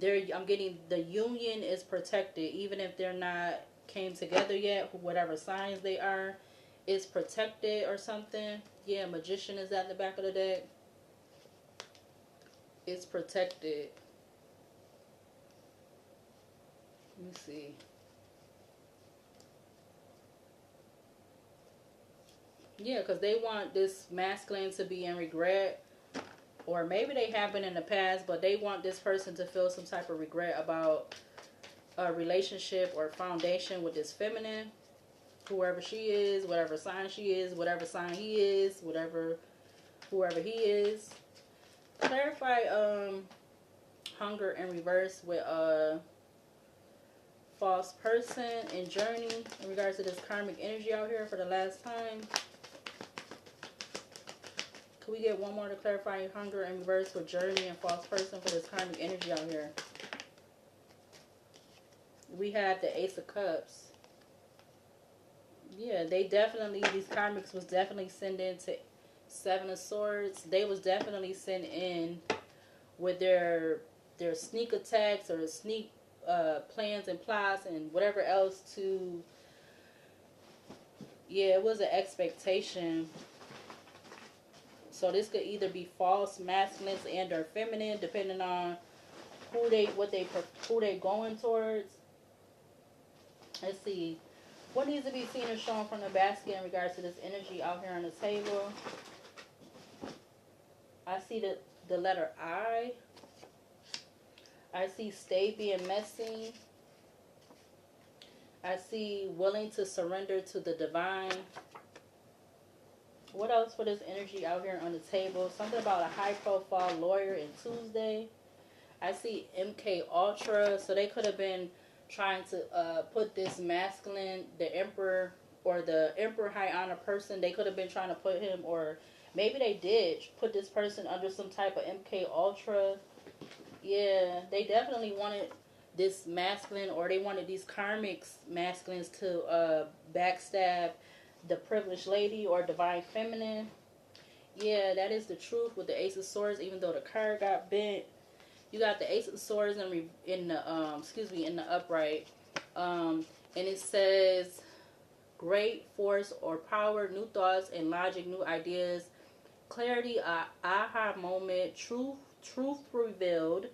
I'm getting the union is protected, even if they're not came together yet. Whatever signs they are, is protected or something. Yeah, Magician is at the back of the deck. It's protected. Let me see. Yeah, because they want this masculine to be in regret. Or maybe they have been in the past, but they want this person to feel some type of regret about a relationship or foundation with this feminine. Whoever she is, whatever sign she is, whatever sign he is, whoever he is. Clarify hunger in reverse with false person and journey in regards to this karmic energy out here for the last time. Can we get one more to clarify hunger in reverse with journey and false person for this karmic energy out here? We have the Ace of Cups. Yeah, these karmics was definitely sending to Seven of Swords. They was definitely sent in with their sneak attacks or sneak plans and plots and whatever else to, yeah, it was an expectation. So this could either be false masculines and or feminine, depending on who they going towards. Let's see. What needs to be seen or shown from the basket in regards to this energy out here on the table? I see the letter I. I see stay being messy. I see willing to surrender to the divine. What else for this energy out here on the table? Something about a high profile lawyer in Tuesday. I see MK Ultra. So they could have been trying to put this masculine, the emperor or the emperor high honor person. They could have been trying to put him, or maybe they did put this person under some type of MK Ultra. Yeah, they definitely wanted this masculine, or they wanted these karmic masculines to backstab the privileged lady or divine feminine. Yeah, that is the truth with the Ace of Swords. Even though the card got bent, you got the Ace of Swords in the upright, and it says great force or power, new thoughts and logic, new ideas, clarity, aha moment, truth revealed,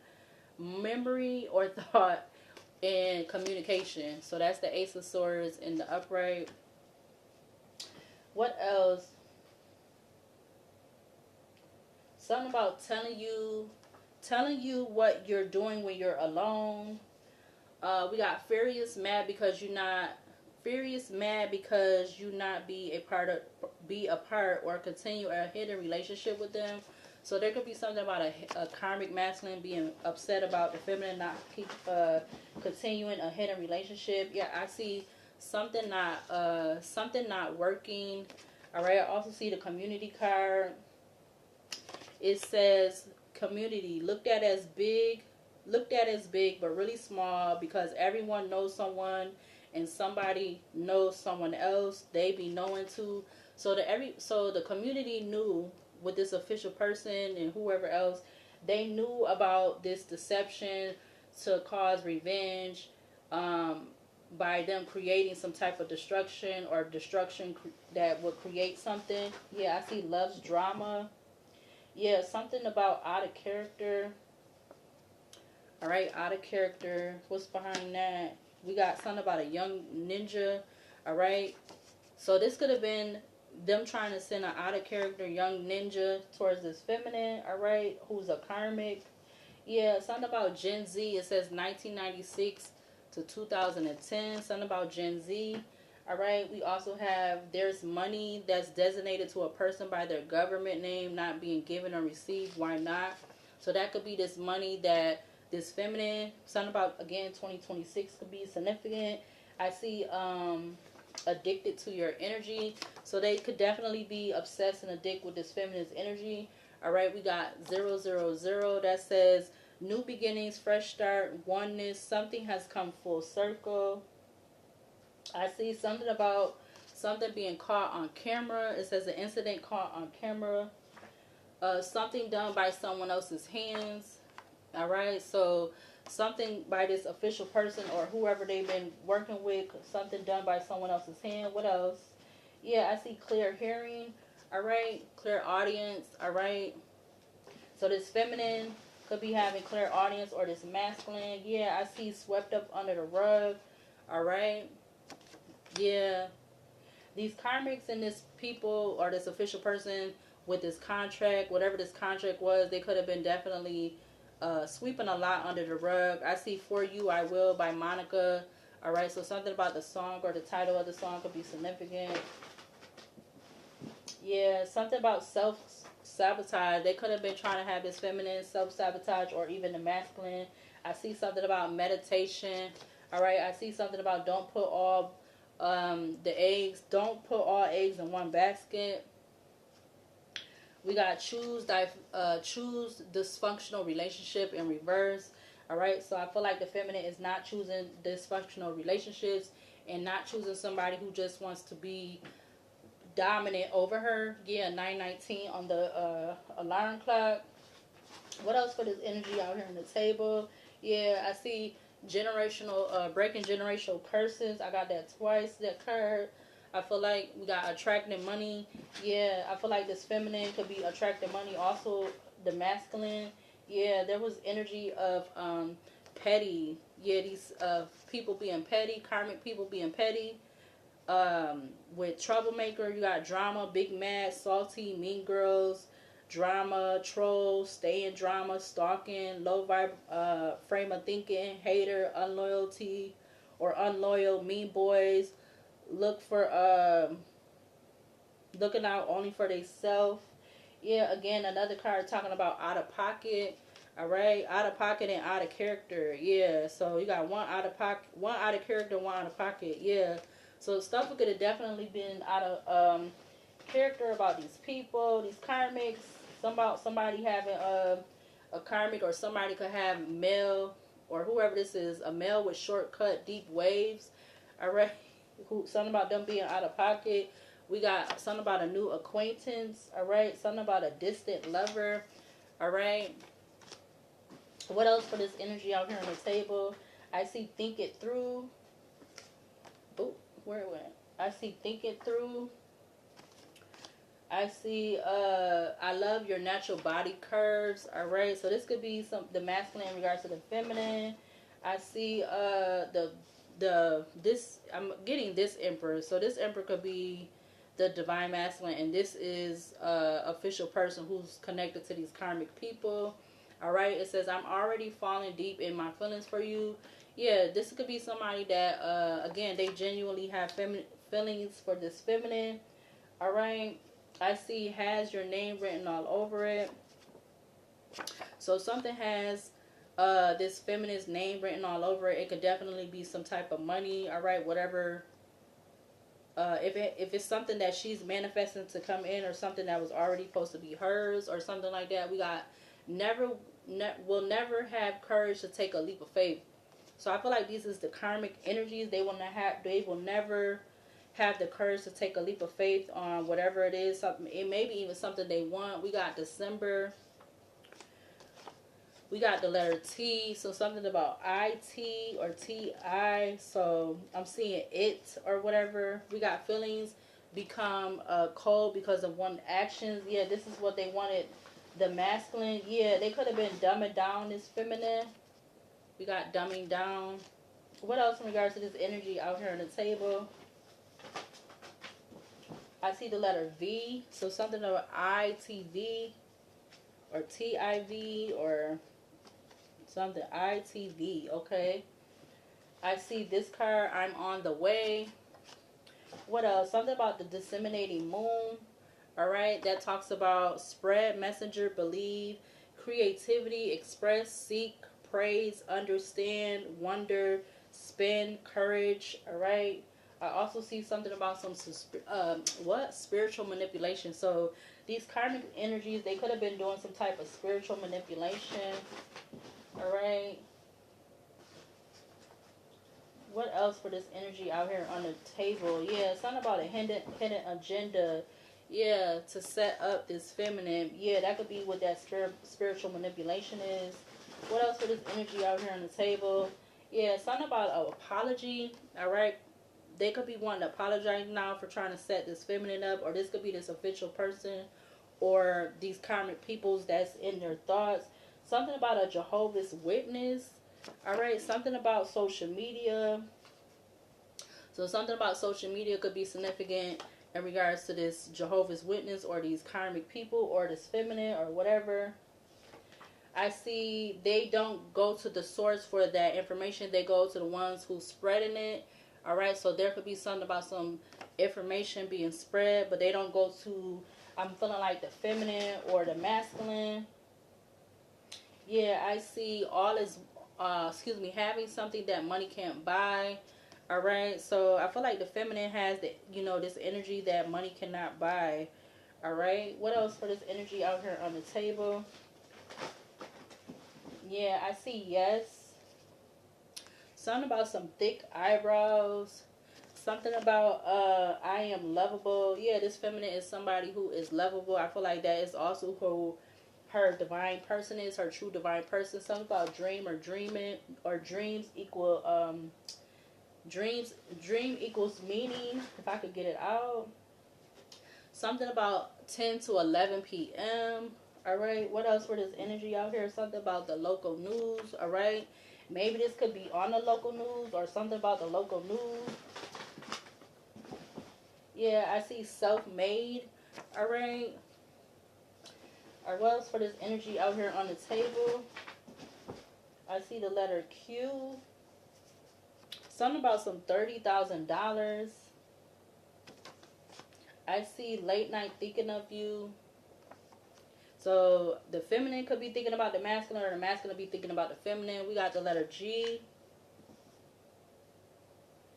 memory or thought, and communication. So that's the Ace of Swords in the upright. What else? Something about telling you what you're doing when you're alone. We got furious, mad because you not be a part or continue a hidden relationship with them. So there could be something about a karmic masculine being upset about the feminine not continuing a hidden relationship. Yeah, I see something not working. All right. I also see the community card. It says community looked at as big, but really small, because everyone knows someone and somebody knows someone else. They be knowing too. So the community knew with this official person and whoever else, they knew about this deception to cause revenge, by them creating some type of destruction that would create something. Yeah, I see love's drama. Yeah, something about out of character. All right, out of character. What's behind that? We got something about a young ninja. All right. So this could have been them trying to send an out of character young ninja towards this feminine. All right, who's a karmic. Yeah, something about Gen Z. It says 1996 to 2010. Something about Gen Z. All right, we also have there's money that's designated to a person by their government name not being given or received. Why not? So that could be this money that this feminine, something about, again, 2026 could be significant. I see addicted to your energy. So they could definitely be obsessed and addicted with this feminine's energy. All right, we got 000. That says new beginnings, fresh start, oneness. Something has come full circle. I see something about something being caught on camera. It says an incident caught on camera. Something done by someone else's hands. All right, so something by this official person or whoever they've been working with. Something done by someone else's hand. What else? Yeah, I see clear hearing. All right, clear audience. All right. So this feminine could be having clear audience, or this masculine. Yeah, I see swept up under the rug. All right. Yeah, these karmics and this people or this official person with this contract, whatever this contract was, they could have been definitely sweeping a lot under the rug. I see For You I Will by Monica. All right, so something about the song or the title of the song could be significant. Yeah, something about self-sabotage. They could have been trying to have this feminine self-sabotage, or even the masculine. I see something about meditation. All right, I see something about don't put all don't put all eggs in one basket. We got choose dysfunctional relationship in reverse. All right, so I feel like the feminine is not choosing dysfunctional relationships and not choosing somebody who just wants to be dominant over her. Yeah, 919 on the alarm clock. What else for this energy out here on the table? Yeah, I see generational, breaking generational curses. I got that twice, that card. I feel like we got attracting money. Yeah, I feel like this feminine could be attracting money. Also, the masculine. Yeah, there was energy of petty. Yeah, these people being petty, karmic people being petty. With troublemaker, you got drama, big mad, salty, mean girls, drama, trolls, stay in drama, stalking, low vibe, frame of thinking, hater, unloyalty, or unloyal, mean boys. Look for looking out only for themselves. Yeah, again, another card talking about out of pocket. All right, out of pocket and out of character. Yeah, so you got one out of pocket, one out of character, one out of pocket. Yeah, so stuff could have definitely been out of character about these people, these karmics. Somebody having a karmic, or somebody could have male, or whoever this is, a male with shortcut deep waves. All right, something about them being out of pocket. We got something about a new acquaintance. All right, something about a distant lover. All right. What else for this energy out here on the table? I see think it through. Oh, where it went? I see think it through. I see I love your natural body curves. All right, so this could be the masculine in regards to the feminine. I see this, I'm getting this emperor. So this emperor could be the divine masculine, and this is official person who's connected to these karmic people. All right, it says I'm already falling deep in my feelings for you. Yeah, this could be somebody that again, they genuinely have feelings for this feminine. All right, I see has your name written all over it. So something has this feminine's name written all over it. It could definitely be some type of money. All right, whatever. If it's something that she's manifesting to come in, or something that was already supposed to be hers, or something like that, we got will never have courage to take a leap of faith. So I feel like these is the karmic energies. They will never have the courage to take a leap of faith on whatever it is. Something, it may be even something they want. We got December. We got the letter T, so something about IT or TI. So I'm seeing it or whatever. We got feelings become cold because of one actions. Yeah, this is what they wanted. The masculine. Yeah, they could have been dumbing down this feminine. We got dumbing down. What else in regards to this energy out here on the table? I see the letter V. So something about ITV or TIV or something ITV. Okay. I see this card. I'm on the way. What else? Something about the disseminating moon. All right. That talks about spread, messenger, believe, creativity, express, seek, praise, understand, wonder, spend, courage. All right. I also see something about some spiritual manipulation. So these karmic energies, they could have been doing some type of spiritual manipulation. All right. What else for this energy out here on the table? Yeah, something about a hidden agenda. Yeah, to set up this feminine. Yeah, that could be what that spiritual manipulation is. What else for this energy out here on the table? Yeah, something about an apology. All right. They could be wanting to apologize now for trying to set this feminine up, or this could be this official person, or these karmic peoples that's in their thoughts. Something about a Jehovah's Witness. All right, something about social media. So something about social media could be significant in regards to this Jehovah's Witness or these karmic people or this feminine or whatever. I see they don't go to the source for that information. They go to the ones who's spreading it. All right, so there could be something about some information being spread, but they don't go to, I'm feeling like the feminine or the masculine. Yeah, I see all is, having something that money can't buy. All right, so I feel like the feminine has the, this energy that money cannot buy. All right, what else for this energy out here on the table? Yeah, I see yes. Something about some thick eyebrows. Something about I am lovable. Yeah, this feminine is somebody who is lovable. I feel like that is also who her divine person is, her true divine person. Something about dream or dreaming, or dreams equal dream equals meaning, if I could get it out. Something about 10 to 11 p.m. All right, what else for this energy out here? Something about the local news. All right, maybe this could be on the local news or something about the local news. Yeah, I see self-made. All right. Or what else for this energy out here on the table? I see the letter Q. Something about some $30,000. I see late night thinking of you. So the feminine could be thinking about the masculine, or the masculine be thinking about the feminine. We got the letter G.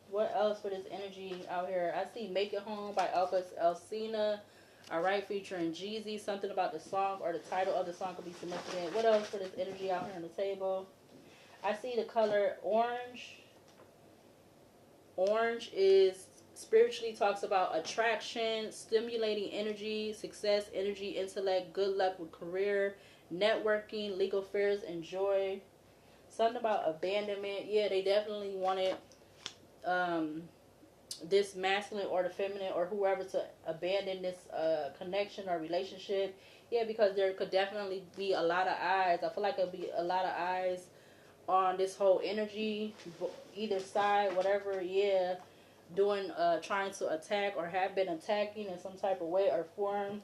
What else for this energy out here? I see Make It Home by Elvis Elsina. All right, featuring Jeezy. Something about the song or the title of the song could be significant. What else for this energy out here on the table? I see the color orange. Orange is spiritually talks about attraction, stimulating energy, success, energy, intellect, good luck with career, networking, legal affairs, and joy. Something about abandonment. Yeah, they definitely wanted this masculine or the feminine or whoever to abandon this connection or relationship. Yeah, because there could definitely be a lot of eyes. I feel like there'll be a lot of eyes on this whole energy, either side, whatever. Yeah, doing trying to attack or have been attacking in some type of way or form.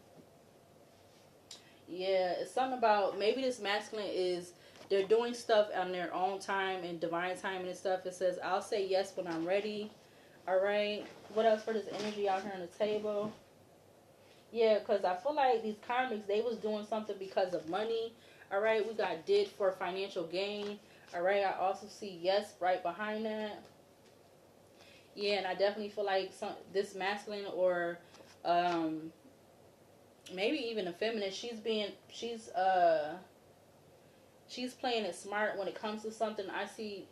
Yeah, it's something about maybe this masculine is, they're doing stuff on their own time and divine timing and stuff. It says, I'll say yes when I'm ready. All right. What else for this energy out here on the table? Yeah, because I feel like these karmics, they was doing something because of money. All right. We got did for financial gain. All right. I also see yes right behind that. Yeah, and I definitely feel like this masculine or maybe even a feminine, she's playing it smart when it comes to something. I see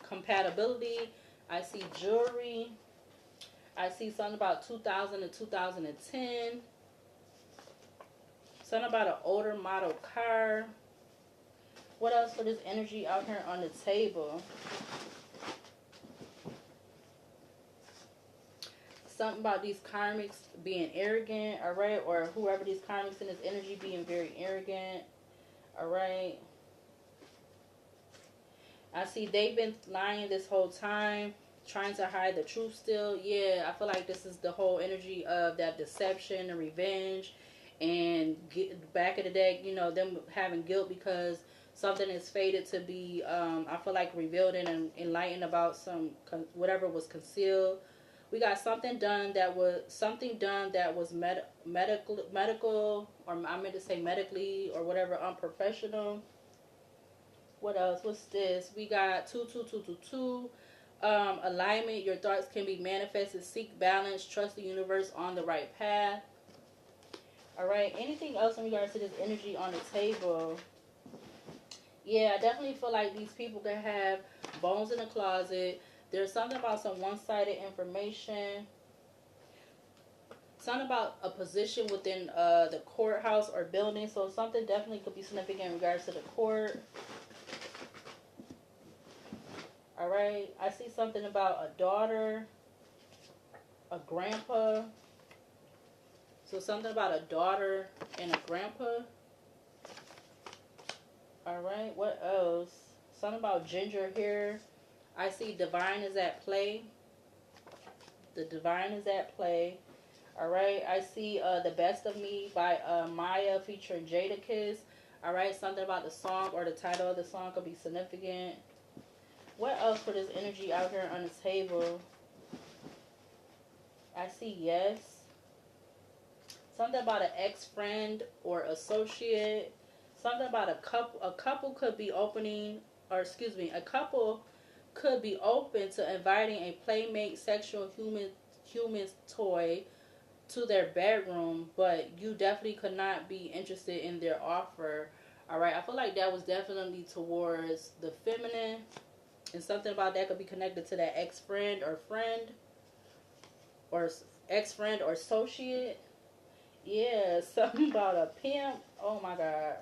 compatibility. I see jewelry. I see something about 2000 to 2010. Something about an older model car. What else for this energy out here on the table? Something about these karmics being arrogant, all right? Or whoever these karmics in this energy being very arrogant, all right? I see they've been lying this whole time, trying to hide the truth still. Yeah, I feel like this is the whole energy of that deception and revenge. And back in the day, you know, them having guilt because something is fated to be, I feel like, revealed and enlightened about whatever was concealed. We got something done that was medical, or I meant to say medically or whatever, unprofessional. What else? What's this? We got 22222. Alignment. Your thoughts can be manifested. Seek balance. Trust the universe on the right path. All right. Anything else in regards to this energy on the table? Yeah, I definitely feel like these people can have bones in the closet. There's something about some one-sided information. Something about a position within the courthouse or building. So something definitely could be significant in regards to the court. All right. I see something about a daughter, a grandpa. So something about a daughter and a grandpa. All right. What else? Something about ginger hair. I see divine is at play. The divine is at play. All right. I see The Best of Me by Maya featuring Jadakiss. All right. Something about the song or the title of the song could be significant. What else for this energy out here on the table? I see yes. Something about an ex-friend or associate. Something about a couple. A couple could be opening, or excuse me, a couple could be open to inviting a playmate sexual human toy to their bedroom, but you definitely could not be interested in their offer. All right. I feel like that was definitely towards the feminine. And something about that could be connected to that ex-friend or friend, or ex-friend or associate. Yeah, something about a pimp. Oh my God.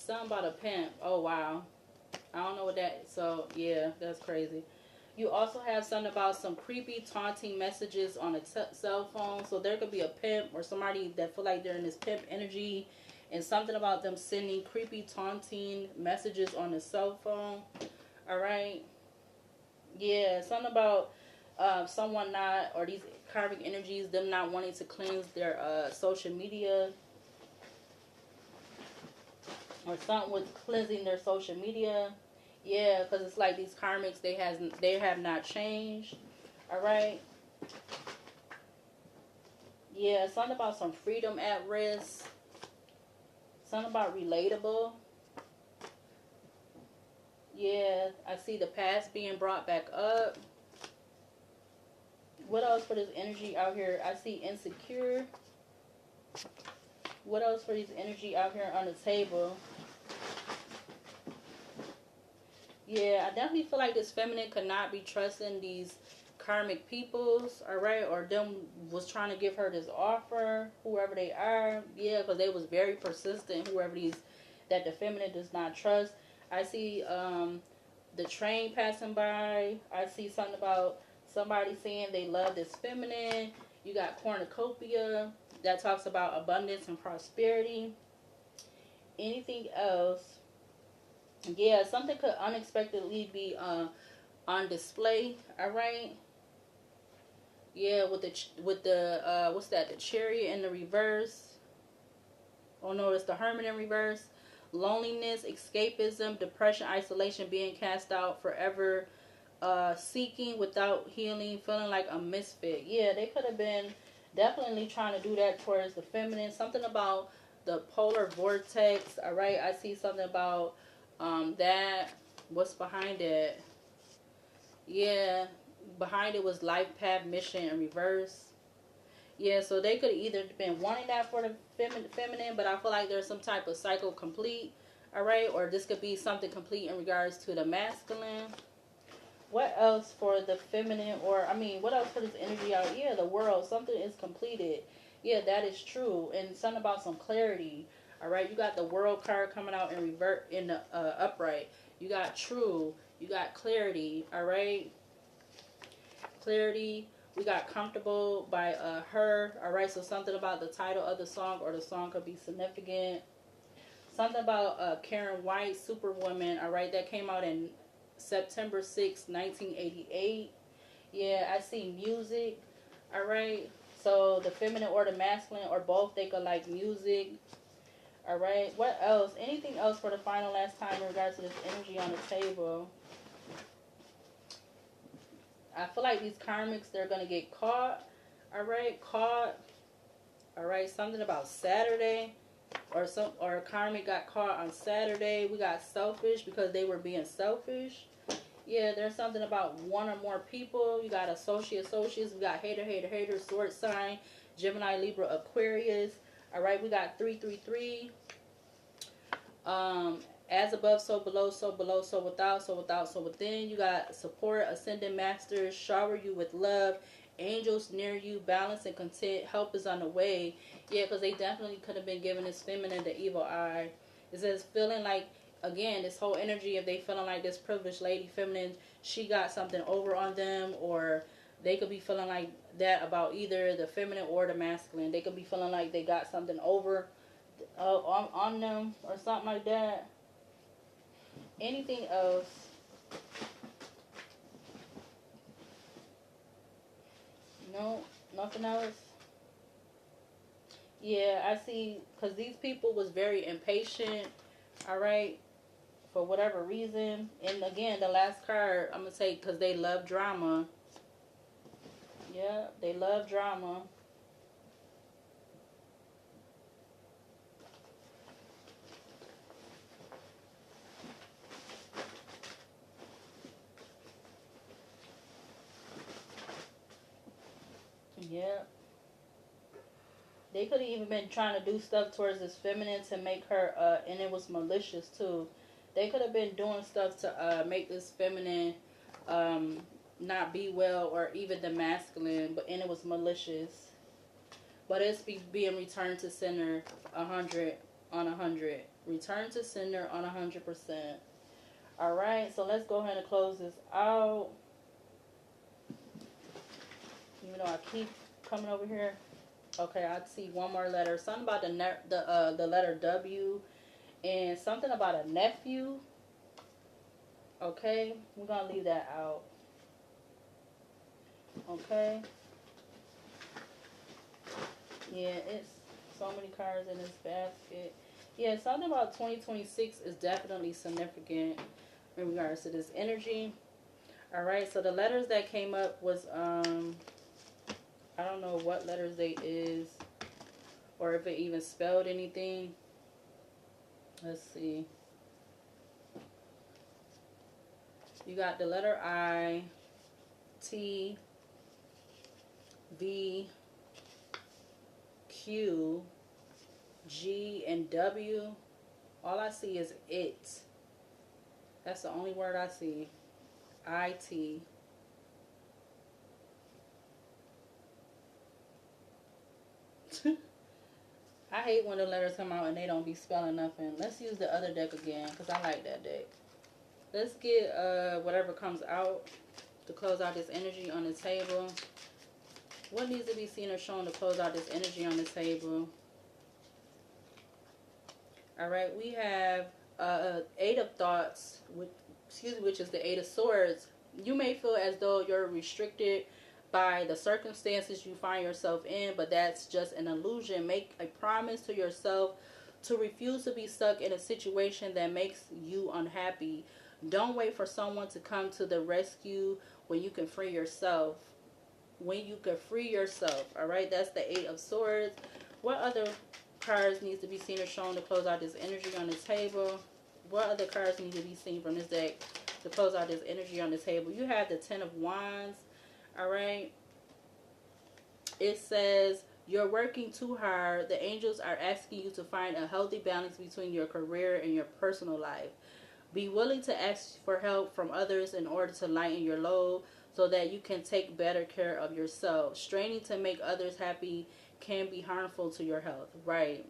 Something about a pimp. Oh, wow. I don't know what that... So, yeah, that's crazy. You also have something about some creepy, taunting messages on a cell phone. So, there could be a pimp or somebody that feel like they're in this pimp energy. And something about them sending creepy, taunting messages on a cell phone. All right. Yeah, something about someone not... Or these karmic energies, them not wanting to cleanse their social media. Or something with cleansing their social media. Yeah, because it's like these karmics, they have not changed. All right. Yeah, something about some freedom at risk. Something about relatable. Yeah, I see the past being brought back up. What else for this energy out here? I see insecure. What else for this energy out here on the table? Yeah, I definitely feel like this feminine could not be trusting these karmic peoples, all right? Or them was trying to give her this offer, whoever they are. Yeah, because they was very persistent, whoever these, that the feminine does not trust. I see the train passing by. I see something about somebody saying they love this feminine. You got cornucopia. That talks about abundance and prosperity. Anything else? Yeah, something could unexpectedly be on display. All right. Yeah, with the what's that? The chariot in the reverse. Oh no, it's the hermit in reverse. Loneliness, escapism, depression, isolation, being cast out forever, seeking without healing, feeling like a misfit. Yeah, they could have been definitely trying to do that towards the feminine. Something about the polar vortex. All right, I see something about that. What's behind it? Yeah, behind it was life path mission in reverse. Yeah, so they could either been wanting that for the feminine, but I feel like there's some type of cycle complete. All right, or this could be something complete in regards to the masculine. What else for the feminine, or I mean, what else for this energy out? Yeah, the world, something is completed. Yeah, that is true, and something about some clarity. All right, you got the world card coming out in revert in the upright. You got true. You got clarity. All right, clarity. We got comfortable by her. All right, so something about the title of the song, or the song could be significant. Something about Karen White, Superwoman. All right, that came out in September 6, 1988. Yeah, I see music. All right. So the feminine or the masculine or both, they could like music. All right. What else? Anything else for the final last time in regards to this energy on the table? I feel like these karmics, they're going to get caught. All right. Caught. All right. Something about Saturday. Or a karmic got caught on Saturday. We got selfish because they were being selfish. Yeah, there's something about one or more people. You got associates. We got hater, sword sign, Gemini, Libra, Aquarius. All right, we got 333. As above, so below, so below, so without, so without, so within. You got support, ascendant masters, shower you with love, angels near you, balance and content, help is on the way. Yeah, because they definitely could have been giving this feminine the evil eye. It says feeling like, again, this whole energy of they feeling like this privileged lady feminine, she got something over on them, or they could be feeling like that about either the feminine or the masculine. They could be feeling like they got something over on them or something like that. Anything else? No, nothing else. Yeah, I see, because these people was very impatient, all right, for whatever reason. And again, the last card, I'm going to say, because they love drama. Yeah, they love drama. Yeah. They could have even been trying to do stuff towards this feminine to make her, and it was malicious too. They could have been doing stuff to make this feminine not be well, or even the masculine, and it was malicious. But it's being returned to center 100 on 100. Return to sender on 100%. All right, so let's go ahead and close this out. Even though I keep coming over here. Okay, I see one more letter. Something about the letter W, and something about a nephew. Okay, we're gonna leave that out. Okay. Yeah, it's so many cards in this basket. Yeah, something about 2026 is definitely significant in regards to this energy. All right, so the letters that came up was I don't know what letters they is, or if it even spelled anything. Let's see. You got the letter I, T, V, Q, G, and W. All I see is it. That's the only word I see. IT. I hate when the letters come out and they don't be spelling nothing. Let's use the other deck again because I like that deck. Let's get whatever comes out to close out this energy on the table. What needs to be seen or shown to close out this energy on the table? All right, we have Eight of Thoughts, which is the Eight of Swords. You may feel as though you're restricted by the circumstances you find yourself in, but that's just an illusion. Make a promise to yourself to refuse to be stuck in a situation that makes you unhappy. Don't wait for someone to come to the rescue when you can free yourself. When you can free yourself. All right, that's the Eight of Swords. What other cards needs to be seen or shown to close out this energy on the table? What other cards need to be seen from this deck to close out this energy on the table? You have the Ten of Wands. All right. It says you're working too hard. The angels are asking you to find a healthy balance between your career and your personal life. Be willing to ask for help from others in order to lighten your load so that you can take better care of yourself. Straining to make others happy can be harmful to your health. Right.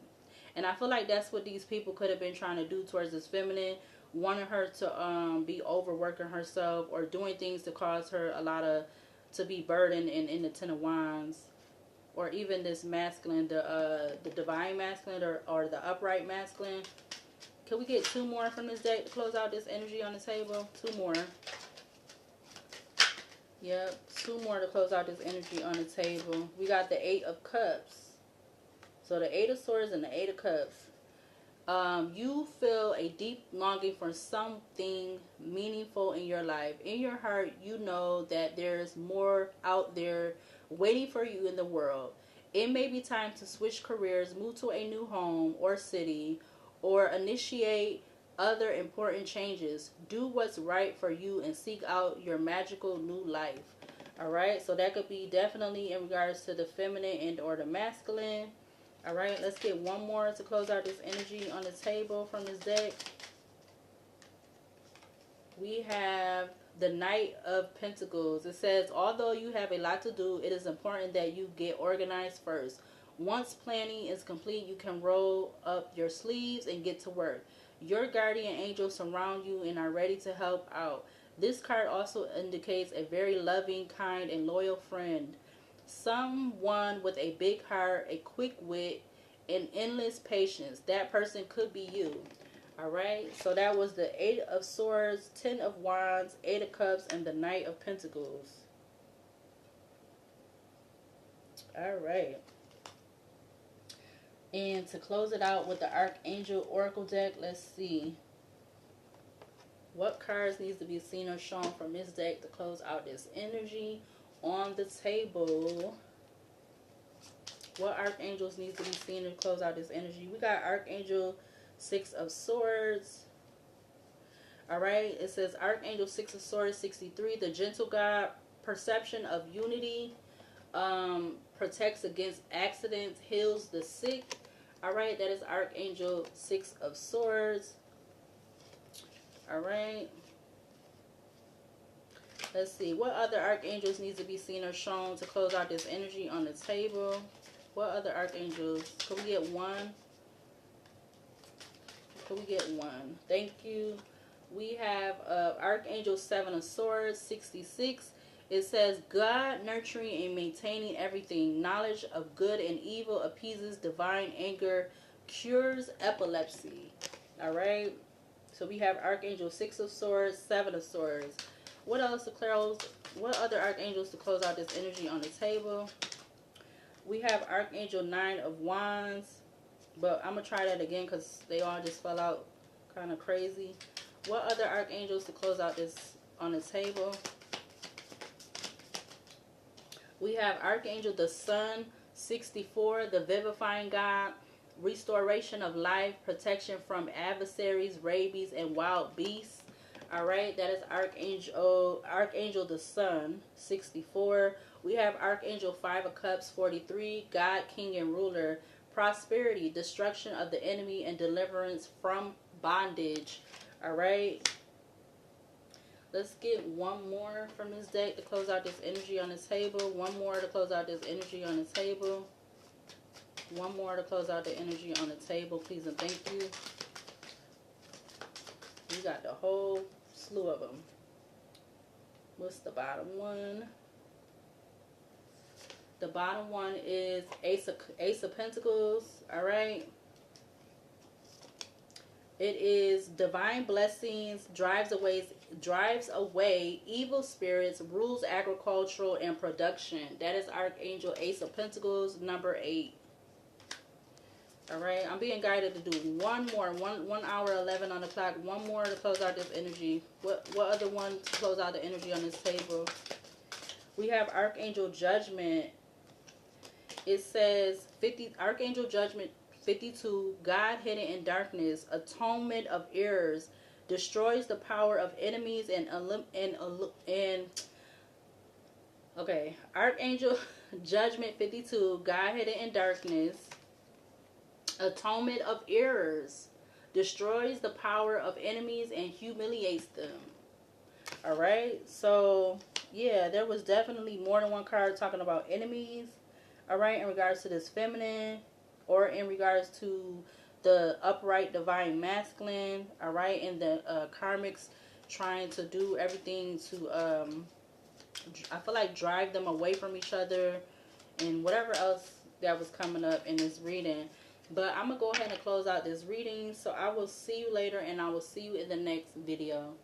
And I feel like that's what these people could have been trying to do towards this feminine, wanting her to be overworking herself or doing things to cause her to be burdened in the Ten of Wands, or even this masculine, the divine masculine or the upright masculine. Can we get two more from this deck to close out this energy on the table? Two more. Yep, two more to close out this energy on the table. We got the Eight of Cups. So the Eight of Swords and the Eight of Cups. You feel a deep longing for something meaningful in your life. In your heart, you know that there's more out there waiting for you in the world. It may be time to switch careers, move to a new home or city, or initiate other important changes. Do what's right for you and seek out your magical new life. All right, so that could be definitely in regards to the feminine and or the masculine. All right, let's get one more to close out this energy on the table from this deck. We have the Knight of Pentacles. It says, although you have a lot to do, it is important that you get organized first. Once planning is complete, you can roll up your sleeves and get to work. Your guardian angels surround you and are ready to help out. This card also indicates a very loving, kind, and loyal friend. Someone with a big heart, a quick wit, and endless patience. That person could be you. Alright, so that was the Eight of Swords, Ten of Wands, Eight of Cups, and the Knight of Pentacles. Alright. And to close it out with the Archangel Oracle deck, let's see. What cards needs to be seen or shown from this deck to close out this energy on the table? What archangels need to be seen to close out this energy? We got Archangel Six of Swords. Alright, it says Archangel Six of Swords 63. The gentle God, perception of unity, protects against accidents, heals the sick. Alright, that is Archangel Six of Swords. Alright. Let's see. What other archangels need to be seen or shown to close out this energy on the table? What other archangels? Can we get one? Can we get one? Thank you. We have Archangel 7 of Swords, 66. It says, God nurturing and maintaining everything. Knowledge of good and evil appeases divine anger, cures epilepsy. Alright. So we have Archangel 6 of Swords, 7 of Swords. What else to close? What other archangels to close out this energy on the table? We have Archangel 9 of Wands. But I'm going to try that again because they all just fell out kind of crazy. What other archangels to close out this on the table? We have Archangel the Sun, 64, the vivifying God, restoration of life, protection from adversaries, rabies, and wild beasts. All right, that is Archangel the Sun, 64. We have Archangel 5 of Cups, 43, God, King, and Ruler, prosperity, destruction of the enemy, and deliverance from bondage. All right. Let's get one more from this deck to close out this energy on this table. One more to close out this energy on the table. One more to close out the energy on the table, please and thank you. We got the whole slew of them. What's the bottom one? The bottom one is Ace of Pentacles. All right. It is divine blessings, drives away evil spirits, rules agricultural and production. That is Archangel Ace of Pentacles, number 8. All right, I'm being guided to do one more, 1 hour 11 on the clock. One more to close out this energy. What other one to close out the energy on this table? We have Archangel Judgment. It says Archangel Judgment 52, God hidden in darkness, atonement of errors, destroys the power of enemies and okay, Archangel Judgment 52, God hidden in darkness, atonement of errors, destroys the power of enemies and humiliates them. All right, so yeah, there was definitely more than one card talking about enemies. All right, in regards to this feminine, or in regards to the upright divine masculine. All right, and the karmics trying to do everything to I feel like drive them away from each other, and whatever else that was coming up in this reading. But I'm gonna go ahead and close out this reading, so I will see you later, and I will see you in the next video.